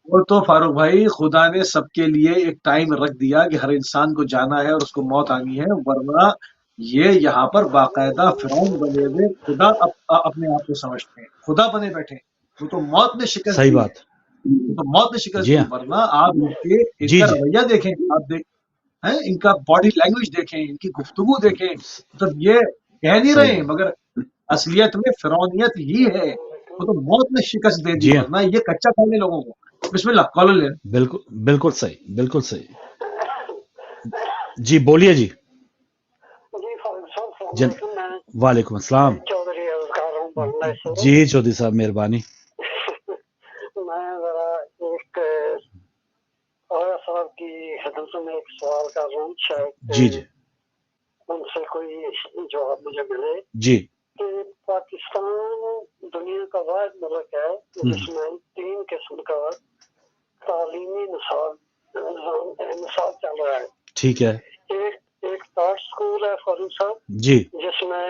وہ تو فاروق بھائی، خدا نے سب کے لیے ایک ٹائم رکھ دیا کہ ہر انسان کو جانا ہے اور اس کو موت آنی ہے، ورنہ یہ یہاں پر باقاعدہ فرعون بنے ہوئے خدا اپنے آپ کو سمجھتے ہیں، خدا بنے بیٹھے. وہ تو موت نے شکست دی، تو موت نے شکست دی. ورنہ آپ ان کا رویہ دیکھیں، آپ ان کا باڈی لینگویج دیکھیں، ان کی گفتگو دیکھیں، مطلب یہ کہہ نہیں رہے ہیں مگر اصلیت میں فرعونیت ہی ہے. وہ تو موت نے شکست دے دی، ورنہ یہ کچا کھانے لوگوں کو. بسم اللہ، کال لیں. بالکل صحیح. جی بولیے. جی وعلیکم السلام. جی چودھری صاحب مہربانی. میں ذرا ایک صاحب کی خدمت میں ایک سوال کر رہا ہوں، شاید جی ان سے کوئی جواب مجھے ملے. جی کہ پاکستان دنیا کا واحد ملک ہے جس میں ٹھیک ہے. ایک آرٹ اسکول ہے فاروق صاحب جی جس میں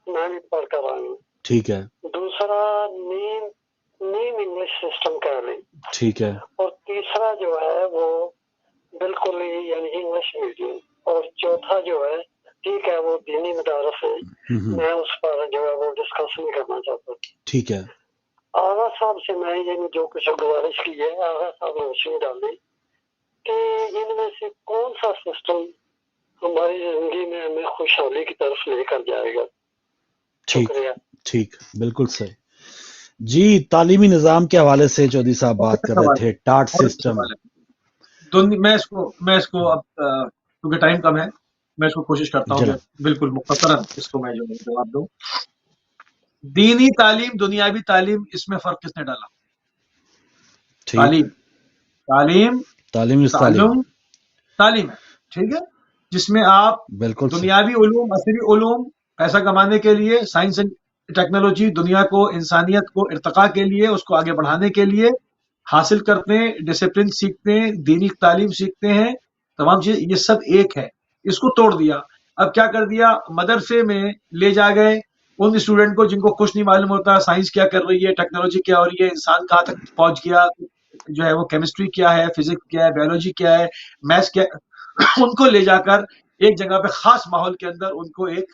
میں بھی پڑھ کر آئی ہوں. ٹھیک ہے. دوسرا نیم انگلش سسٹم کہہ لیں. ٹھیک ہے. اور تیسرا جو ہے وہ بالکل ہی یعنی انگلش میڈیم. اور چوتھا جو ہے ٹھیک ہے وہ دینی مدارس ہے. میں اس پر جو ہے وہ ڈسکس نہیں کرنا چاہتا. ٹھیک ہے. آغا صاحب سے میں یعنی جو کچھ گزارش کی ہے آغا صاحب نے روشنی ڈالی کہ ان میں سے کون سا سسٹم ہماری زندگی میں ہمیں خوشحالی کی طرف لے کر جائے گا. شکریہ. ٹھیک بالکل صحیح. جی تعلیمی نظام کے حوالے سے چودھری صاحب بات کر رہے تھے ٹاٹ سسٹم. میں اس کو اب کیونکہ ٹائم کم ہے میں اس کو کوشش کرتا ہوں کہ بالکل مختصراً اس کو میں جو جواب دوں. دینی تعلیم دنیاوی تعلیم اس میں فرق کس نے ڈالا؟ تعلیم ہے ٹھیک ہے جس میں آپ بالکل دنیاوی علوم عصری علوم پیسہ کمانے کے لیے سائنس اینڈ ٹیکنالوجی دنیا کو انسانیت کو ارتقاء کے لیے اس کو آگے بڑھانے کے لیے حاصل کرتے ہیں. ڈسپلن سیکھتے ہیں دینی تعلیم سیکھتے ہیں تمام چیز یہ سب ایک ہے. اس کو توڑ دیا. اب کیا کر دیا مدرسے میں لے جا گئے ان اسٹوڈنٹ کو جن کو کچھ نہیں معلوم ہوتا سائنس کیا کر رہی ہے ٹیکنالوجی کیا ہو رہی ہے انسان کہاں تک پہنچ گیا جو ہے وہ کیمسٹری کیا ہے فزکس کیا ہے بایولوجی کیا ہے میتھس کیا ہے ان کو لے جا کر ایک جگہ پہ خاص ماحول کے اندر ان کو ایک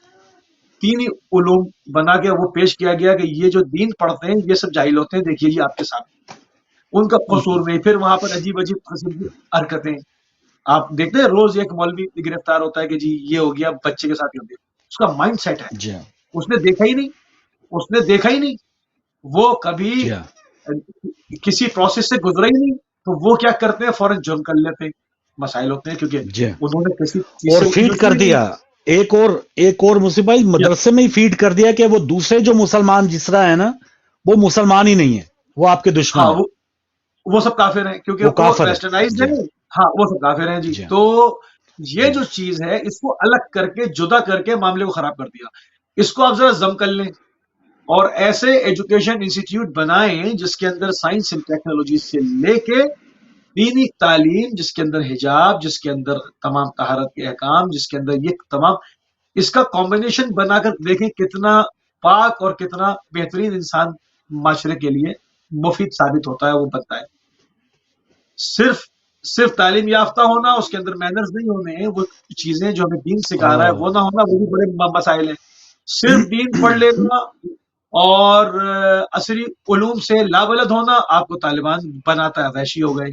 دینی علوم بنا کے وہ پیش کیا گیا کہ یہ جو دین پڑھتے ہیں یہ سب جاہل ہوتے ہیں دیکھیے جی آپ کے سامنے ان کا قصور میں پھر وہاں پر عجیب قسم کی حرکتیں آپ دیکھتے ہیں روز ایک مولوی گرفتار ہوتا ہے کہ جی یہ ہو گیا بچے کے ساتھ ہو گیا. اس کا مائنڈ سیٹ ہے اس نے دیکھا ہی نہیں وہ کبھی کسی پروسیس سے گزرا ہی نہیں تو وہ کیا کرتے ہیں فوراً جرم کر لیتے ہیں مسائل ہوتے ہیں کیونکہ انہوں نے کسی اور فیڈ کر دیا ایک اور مصیب بھائی مدرسے میں ہی فیڈ کر دیا کہ وہ دوسرے جو مسلمان جس طرح ہے نا وہ مسلمان ہی نہیں ہے وہ آپ کے دشمن ہیں. وہ سب کافر ہیں کیونکہ وہ ویسٹرنائزڈ ہیں. ہاں وہ سب کافر ہیں جی. تو یہ جو چیز ہے اس کو الگ کر کے جدا کر کے معاملے کو خراب کر دیا. اس کو آپ ذرا ضم کر لیں اور ایسے ایجوکیشن انسٹیٹیوٹ بنائیں جس کے اندر سائنس اینڈ ٹیکنالوجی سے لے کے دینی تعلیم جس کے اندر حجاب جس کے اندر تمام طہارت کے احکام جس کے اندر یہ تمام اس کا کمبینیشن بنا کر دیکھیں کتنا پاک اور کتنا بہترین انسان معاشرے کے لیے مفید ثابت ہوتا ہے وہ بنتا ہے. صرف تعلیم یافتہ ہونا اس کے اندر مینرز نہیں ہونے وہ چیزیں جو ہمیں دین سکھا رہا ہے وہ نہ ہونا وہ بھی بڑے مسائل ہیں. صرف دین پڑھ لینا اور عصری علوم سے لابلد ہونا آپ کو طالبان بناتا ہے. وحشی ہو گئے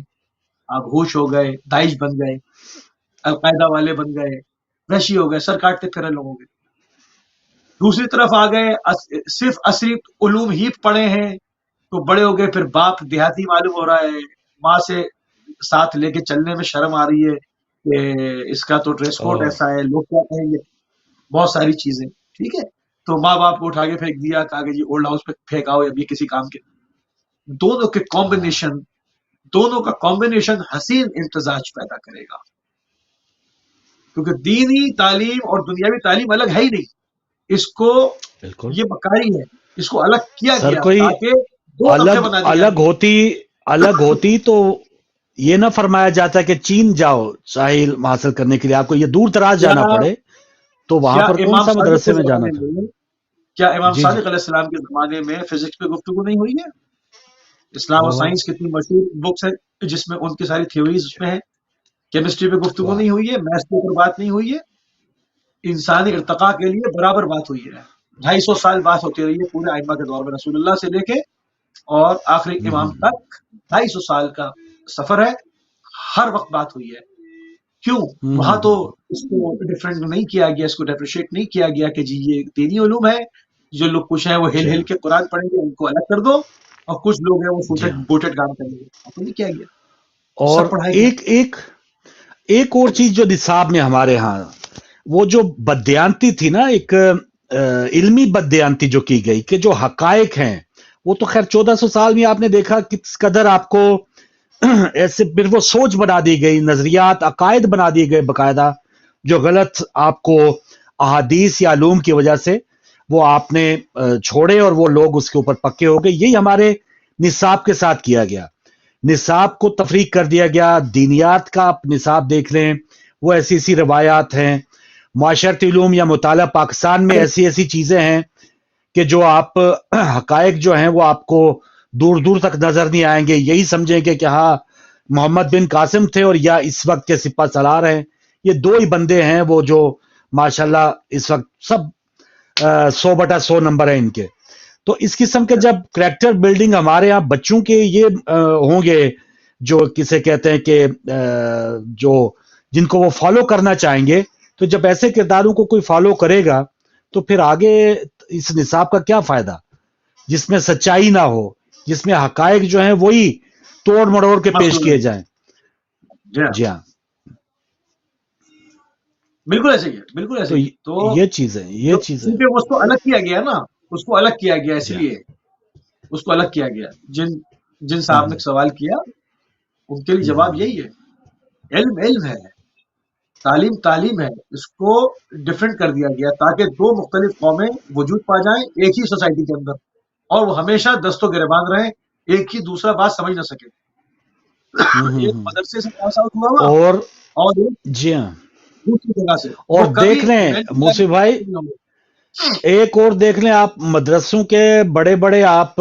آپ ہوش ہو گئے داعش بن گئے القاعدہ والے بن گئے وحشی ہو گئے سر کاٹتے پھرے لوگوں کے. دوسری طرف آ گئے صرف عصری علوم ہی پڑھے ہیں تو بڑے ہو گئے پھر باپ دیہاتی معلوم ہو رہا ہے ماں سے ساتھ لے کے چلنے میں شرم آ رہی ہے کہ اس کا تو ڈریس کوڈ ایسا ہے لوگ کیا کہیں گے بہت ساری چیزیں ٹھیک ہے. تو ماں باپ کو اٹھا کے پھینک دیا کہا کہ جی اولڈ ہاؤس پہ پھینکاؤ یا بھی کسی کام کے. دونوں کا کمبینیشن حسین امتزاج پیدا کرے گا کیونکہ دینی تعلیم اور دنیاوی تعلیم الگ ہے ہی نہیں. اس کو یہ بکاری ہے اس کو الگ کیا گیا الگ ہوتی تو یہ نہ فرمایا جاتا کہ چین جاؤ چاہے علم حاصل کرنے کے لیے آپ کو یہ دور دراز جانا پڑے تو وہاں پر کون سا مدرسے میں جانا تھا. کیا امام صادق علیہ السلام کے زمانے میں فزکس پہ گفتگو نہیں ہوئی ہے؟ اسلام اور سائنس کتنی مشہور بکس ہیں جس میں ان کی ساری تھیوریز اس میں ہیں. کیمسٹری پہ گفتگو نہیں ہوئی ہے میتھس کے اوپر بات نہیں ہوئی ہے. انسانی ارتقاء کے لیے برابر بات ہوئی ہے. 250 سال بات ہوتی رہی ہے پورے ائمہ کے دور میں رسول اللہ سے لے کے اور آخری امام تک 250 سال کا سفر ہے. ہر وقت بات ہوئی ہے. کیوں وہاں تو اس کو ڈیفرنٹ نہیں کیا گیا اس کو ڈیپریشیٹ نہیں کیا گیا کہ جی یہ دینی علوم ہے جو لوگ کچھ ہیں وہ ہل کے قرآن پڑھیں گے ان کو الگ کر دو اور کچھ لوگ ہیں وہ بوٹڈ کام کریں گے تو نہیں کیا گیا. اور ایک اور چیز جو نصاب میں ہمارے ہاں وہ جو بددیانتی تھی نا ایک علمی بددیانتی جو کی گئی کہ جو حقائق ہیں وہ تو خیر 1400 سال میں آپ نے دیکھا کس قدر آپ کو ایسے پھر وہ سوچ بنا دی گئی نظریات عقائد بنا دیے گئے باقاعدہ جو غلط آپ کو احادیث یا علوم کی وجہ سے وہ آپ نے چھوڑے اور وہ لوگ اس کے اوپر پکے ہو گئے. یہی ہمارے نصاب کے ساتھ کیا گیا. نصاب کو تفریق کر دیا گیا. دینیات کا آپ نصاب دیکھ لیں वो ऐसी ऐसी रवायात हैं, माशरती उलूम या मुताला पाकिस्तान में ऐसी ऐसी चीजें हैं कि जो आप हकायक जो हैं वो आपको दूर दूर तक नजर नहीं आएंगे, यही समझेंगे कि हाँ मोहम्मद बिन कासिम थे और या इस वक्त के सिपा सलार हैं। ये दो ही बंदे हैं वो जो माशाल्लाह इस वक्त सब 100/100 नंबर है इनके। तो इस किस्म के जब करैक्टर बिल्डिंग हमारे यहाँ बच्चों के ये होंगे जो किसे कहते हैं कि जो जिनको वो फॉलो करना चाहेंगे, तो जब ऐसे किरदारों को कोई फॉलो करेगा तो फिर आगे इस निसाब का क्या फायदा जिसमें सच्चाई ना हो, जिसमें हकायक जो हैं वही तोड़ मड़ोड़ के पेश किए जाएं। जी हाँ, बिल्कुल ऐसे ही है, बिल्कुल ऐसे ही। तो ये चीज है उसको अलग किया गया ना, उसको अलग किया गया, इसलिए उसको अलग किया गया। जिन साहब ने सवाल किया उनके लिए जवाब यही है, इल्म है, तालीम है, इसको डिफरेंट कर दिया गया ताकि दो मुख्तलिफ कौमें वजूद पा जाएं एक ही सोसाइटी के अंदर, और वो हमेशा दस्तों गिरबान रहे, एक ही दूसरा बात समझ ना सके। एक मदरसे से पास आउट हुआ और जी हाँ दूसरी जगह से, और देख लें मूसी भाई, एक और देख लें आप मदरसों के बड़े बड़े आप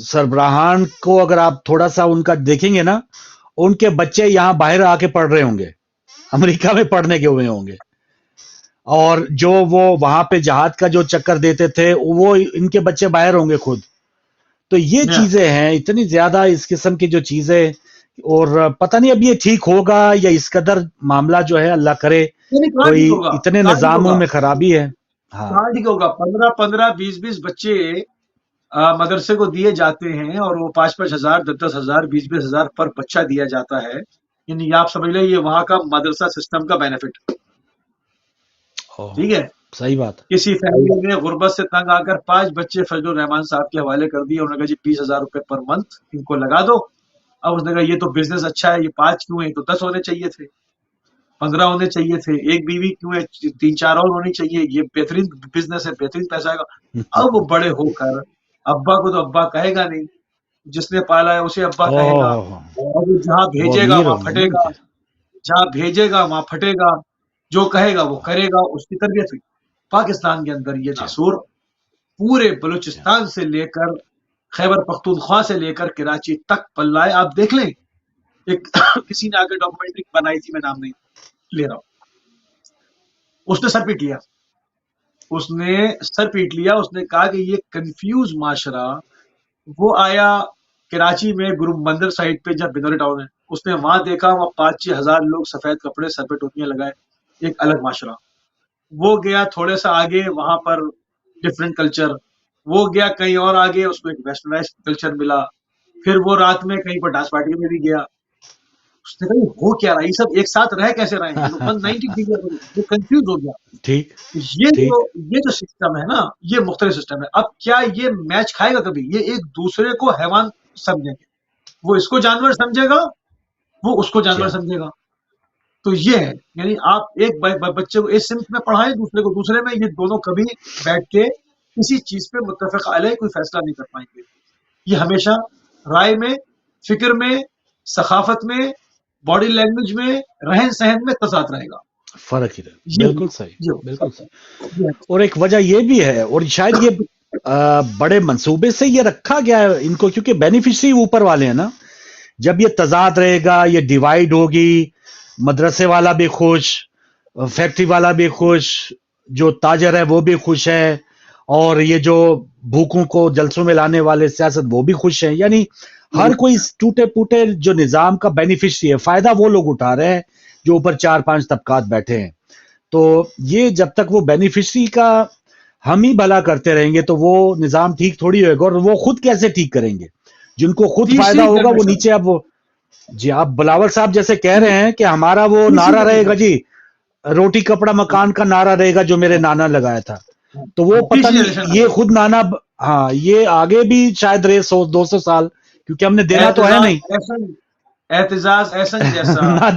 सरबराहान को अगर आप थोड़ा सा उनका देखेंगे ना, उनके बच्चे यहाँ बाहर आके पढ़ रहे होंगे, अमेरिका में पढ़ने के हुए होंगे, और जो वो वहां पे जहाज का जो चक्कर देते थे वो इनके बच्चे बाहर होंगे खुद। तो ये चीजें हैं इतनी ज्यादा इस किस्म की जो चीजें, और पता नहीं अब ये ठीक होगा या इस कदर मामला जो है अल्लाह करे कोई इतने निजामों में खराबी है। हाँ ठीक होगा। 15-15, 20-20 बच्चे मदरसे को दिए जाते हैं और वो 5-5 हजार, 10-10 हजार, 20-20 हजार पर बच्चा दिया जाता है। यानी आप समझ लें ये वहां का मदरसा सिस्टम का बेनिफिट, ठीक है, सही बात। किसी फैमिली ने गुर्बत से तंग आकर 5 बच्चे फजलुर रहमान साहब के हवाले कर दिए, उन्होंने कहा जी 20,000 रुपए पर मंथ इनको लगा दो। अब उसने कहा ये तो बिजनेस अच्छा है, ये 5 क्यों है, तो 10 होने चाहिए थे, 15 होने चाहिए थे, एक बीवी क्यों है, 3-4 और होनी चाहिए, ये बेहतरीन बिजनेस है, बेहतरीन पैसा आएगा। अब वो बड़े होकर अब्बा को तो अब्बा कहेगा नहीं, जिसने पाला है उसे अब्बा कहेगा, और जहाँ भेजेगा वहां फटेगा, जहाँ भेजेगा वहां फटेगा, जो कहेगा वो करेगा, उसकी तरबियत हुई। पाकिस्तान के अंदर ये तस्वीर पूरे बलूचिस्तान से लेकर खैबर पख्तूनख्वा से लेकर कराची तक पल्ला है। आप देख लें, एक किसी ने आगे डॉक्यूमेंट्री बनाई थी, मैं नाम नहीं ले रहा हूं, उसने सर पीट लिया, उसने कहा कि ये कंफ्यूज माशरा। वो आया कराची में गुरु मंदिर साइड पे, जब बिनोरी टाउन है, उसने वहां देखा वहां 5-6 हजार लोग सफेद कपड़े सर पे टोपियां लगाए, एक अलग माशरा। वो गया थोड़े सा आगे, वहां पर डिफरेंट कल्चर। वो गया कहीं और आगे, उसको एक वेस्टर्नाइज कल्चर मिला। फिर वो रात में कहीं पर डांस पार्टी में भी गया, उसने कहा हो क्या रहा है, ये सब एक साथ रह कैसे रहे हैं, 190 डिग्री वो कंफ्यूज हो गया। ठीक, ये जो सिस्टम है ना, ये मुख्तलिफ सिस्टम है। अब क्या ये मैच खाएगा कभी? ये एक दूसरे को हैवान समझेंगे, वो इसको जानवर समझेगा, वो उसको जानवर समझेगा। तो ये है, यानी आप एक बच्चे को इस सिमत में पढ़ाएं, दूसरे को दूसरे में, ये दोनों कभी बैठ के किसी चीज पे मुत्तफिक अलैह कोई फैसला नहीं कर पाएंगे। ये हमेशा राय में, फिक्र में, सखाफत में, बॉडी लैंग्वेज में, रहन सहन में तजाद रहेगा, फर्क ही रहेगा। बिल्कुल सही, बिल्कुल सही। और एक वजह ये भी है, और शायद ये बड़े मंसूबे से ये रखा गया है इनको, क्योंकि बेनिफिशरी ऊपर वाले हैं ना। जब ये तजाद रहेगा, ये डिवाइड होगी, मदरसे वाला भी खुश, फैक्ट्री वाला भी खुश, जो ताजर है वो भी खुश है, और ये जो भूखों को जलसों में लाने वाले सियासत वो भी खुश हैं। यानी हर कोई टूटे फूटे जो निजाम का बेनिफिशरी है, फायदा वो लोग उठा रहे हैं जो ऊपर 4-5 तबकात बैठे हैं। तो ये जब तक वो बेनिफिशरी का हम ही भला करते रहेंगे तो वो निजाम ठीक थोड़ी होगा। और वो खुद कैसे ठीक करेंगे, जिनको खुद फायदा होगा वो नीचे। अब वो जी, आप बिलावल साहब जैसे कह रहे हैं कि हमारा वो नारा रहेगा जी, रोटी कपड़ा मकान का नारा रहेगा जो मेरे नाना लगाया था, तो वो पता नहीं ये खुद नाना, हाँ ये आगे भी शायद रहे 100-200 साल, क्योंकि हमने देना तो है नहीं। एहतजाज एहसन जैसा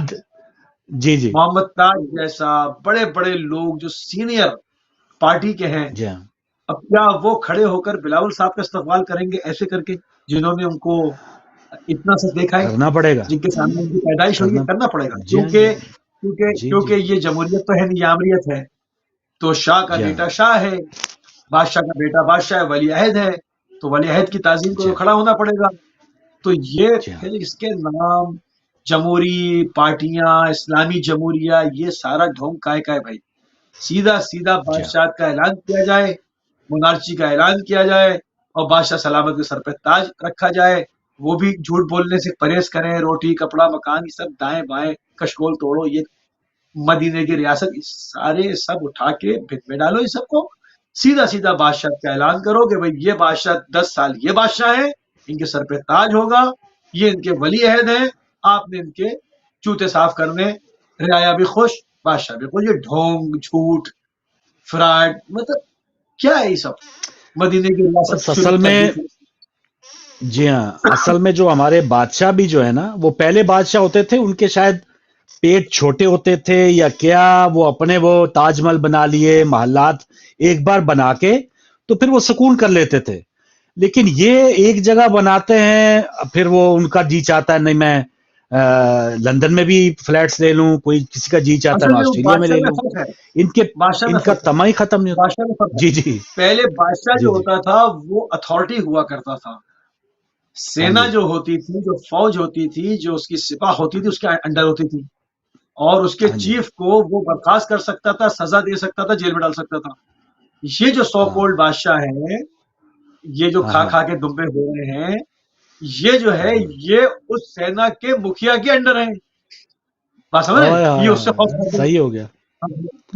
जी, मोहम्मद ताज जैसा बड़े बड़े लोग जो सीनियर पार्टी के हैं, अब क्या वो खड़े होकर बिलावल साहब का इस्तकबाल करेंगे ऐसे करके, जिन्होंने उनको इतना सब देखा है? करना पड़ेगा, जिनके सामने उनकी पैदाइश हुई है, करना पड़ेगा। क्योंकि क्योंकि ये जमहूरियत तो है नहीं, आमरीत है। तो शाह का बेटा शाह है, बादशाह का बेटा बादशाह है, वली अहद है, तो वली अहद की ताजीम को खड़ा होना पड़ेगा। तो ये फिर इसके नाम जमहूरी पार्टियां, इस्लामी जमहूरिया, ये सारा ढोंग काय का है भाई। सीधा सीधा बादशाह का ऐलान किया जाए, मोनार्ची का ऐलान किया जाए और बादशाह सलामत के सर पे ताज रखा जाए। वो भी झूठ बोलने से परहेज करें, रोटी कपड़ा मकान ये सब दाएं बाएं कशकोल तोड़ो, ये मदीने की रियासत सारे सब उठा के भित में डालो। ये सबको सीधा सीधा बादशाह का ऐलान करो कि भाई ये बादशाह 10 साल ये बादशाह है, इनके सर पे ताज होगा, ये इनके वली अहद हैं, आपने इनके जूते साफ करने, रियाया भी खुश बादशाह भी खुश। ये ढोंग झूठ फ्रॉड मतलब क्या है ये सब मदीने की रियासत। असल में जी हाँ, असल में जो हमारे बादशाह भी जो है ना, वो पहले बादशाह होते थे, उनके शायद पेट छोटे होते थे या क्या, वो अपने वो ताजमहल बना लिए, महल्लात एक बार बना के तो फिर वो सुकून कर लेते थे। लेकिन ये एक जगह बनाते हैं, फिर वो उनका जी चाहता है नहीं मैं लंदन में भी फ्लैट्स ले लूं, कोई किसी का जी चाहता है ऑस्ट्रेलिया में ले लूं, इनका तमाही खत्म नहीं होता। जी जी, पहले बादशाह जो होता था वो अथॉरिटी हुआ करता था, सेना जो होती थी, जो फौज होती थी, जो उसकी सिपाह होती थी, उसके अंडर होती थी, और उसके चीफ को वो बर्खास्त कर सकता था, सजा दे सकता था, जेल में डाल सकता था। ये जो सो कॉल्ड बादशाह है, ये जो खा खा के दुम्बे हो रहे हैं, ये जो है ये उस सेना के मुखिया के अंडर है। बात समझ रहे हैं? ये उससे खौफ खाते, सही हो गया,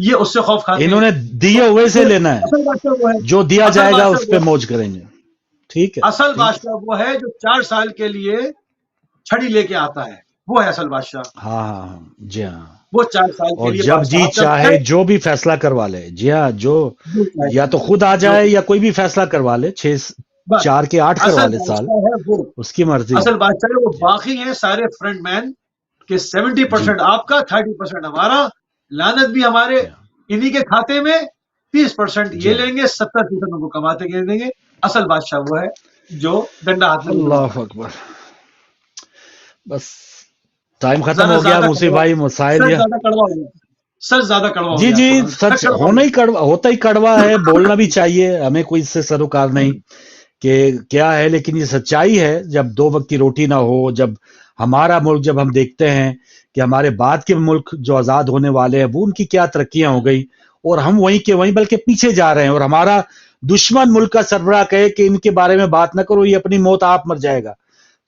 ये उससे खौफ खाते, इन्होंने दिए हुए से लेना है, जो दिया जाएगा उस पे मौज करेंगे। ठीक है, असल बादशाह वो है जो 4 साल के लिए छड़ी लेके आता है, वो है असल बादशाह। हाँ जी हाँ, वो 4 साल के और लिए जब जी चाहे जो भी फैसला करवा ले। जी हाँ, जो या तो खुद आ जाए या कोई भी फैसला करवा ले, 4 के 8 करवा ले साल, उसकी मर्जी। असल बादशाह है वो। बाकी है सारे फ्रंटमैन के 70% आपका, 30% हमारा, लानत भी हमारे इन्हीं के खाते में, 30% ये लेंगे, 70% उनको कमाते के देंगे। असल बादशाह वो है जो डंडा हाथ में। अल्लाह अकबर। बस टाइम खत्म हो गया मुसी भाई, मसाइल सर ज्यादा कड़वा जी जी, सच होना ही कड़वा, होता ही कड़वा है, बोलना भी चाहिए, हमें कोई इससे सरोकार नहीं कि क्या है, लेकिन ये सच्चाई है। जब 2 वक्त की रोटी ना हो, जब हमारा मुल्क, जब हम देखते हैं कि हमारे बाद के मुल्क जो आजाद होने वाले हैं वो उनकी क्या तरक्कियां हो गई, और हम वहीं के वहीं बल्कि पीछे जा रहे हैं, और हमारा दुश्मन मुल्क का सरबराह कहे कि इनके बारे में बात ना करो, ये अपनी मौत आप मर जाएगा,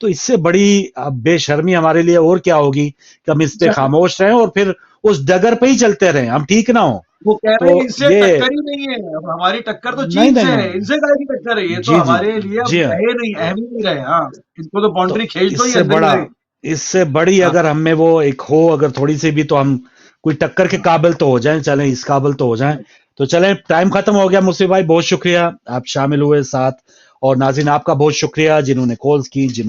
तो इससे बड़ी बेशर्मी हमारे लिए और क्या होगी कि हम इस पे खामोश रहें और फिर उस डगर पे ही चलते रहें, हम ठीक ना हो। वो कह रहे हैं इनसे टक्कर ही नहीं है, हमारी टक्कर तो चीन से है, इनसे काहे की टक्कर है, ये तो हमारे लिए है नहीं, अहम ही नहीं रहे। हाँ, इनको तो बाउंड्री खेल तो ही बड़ा, इससे बड़ी अगर हमें वो एक हो, अगर थोड़ी सी भी, तो हम कोई टक्कर के काबिल तो हो जाएं, चलें इस काबिल तो हो जाएं। तो चलें, टाइम खत्म हो गया। मुसी भाई बहुत शुक्रिया, आप शामिल हुए साथ, और नाज़रीन आपका बहुत शुक्रिया जिन्होंने कॉल्स की, जिन्होंने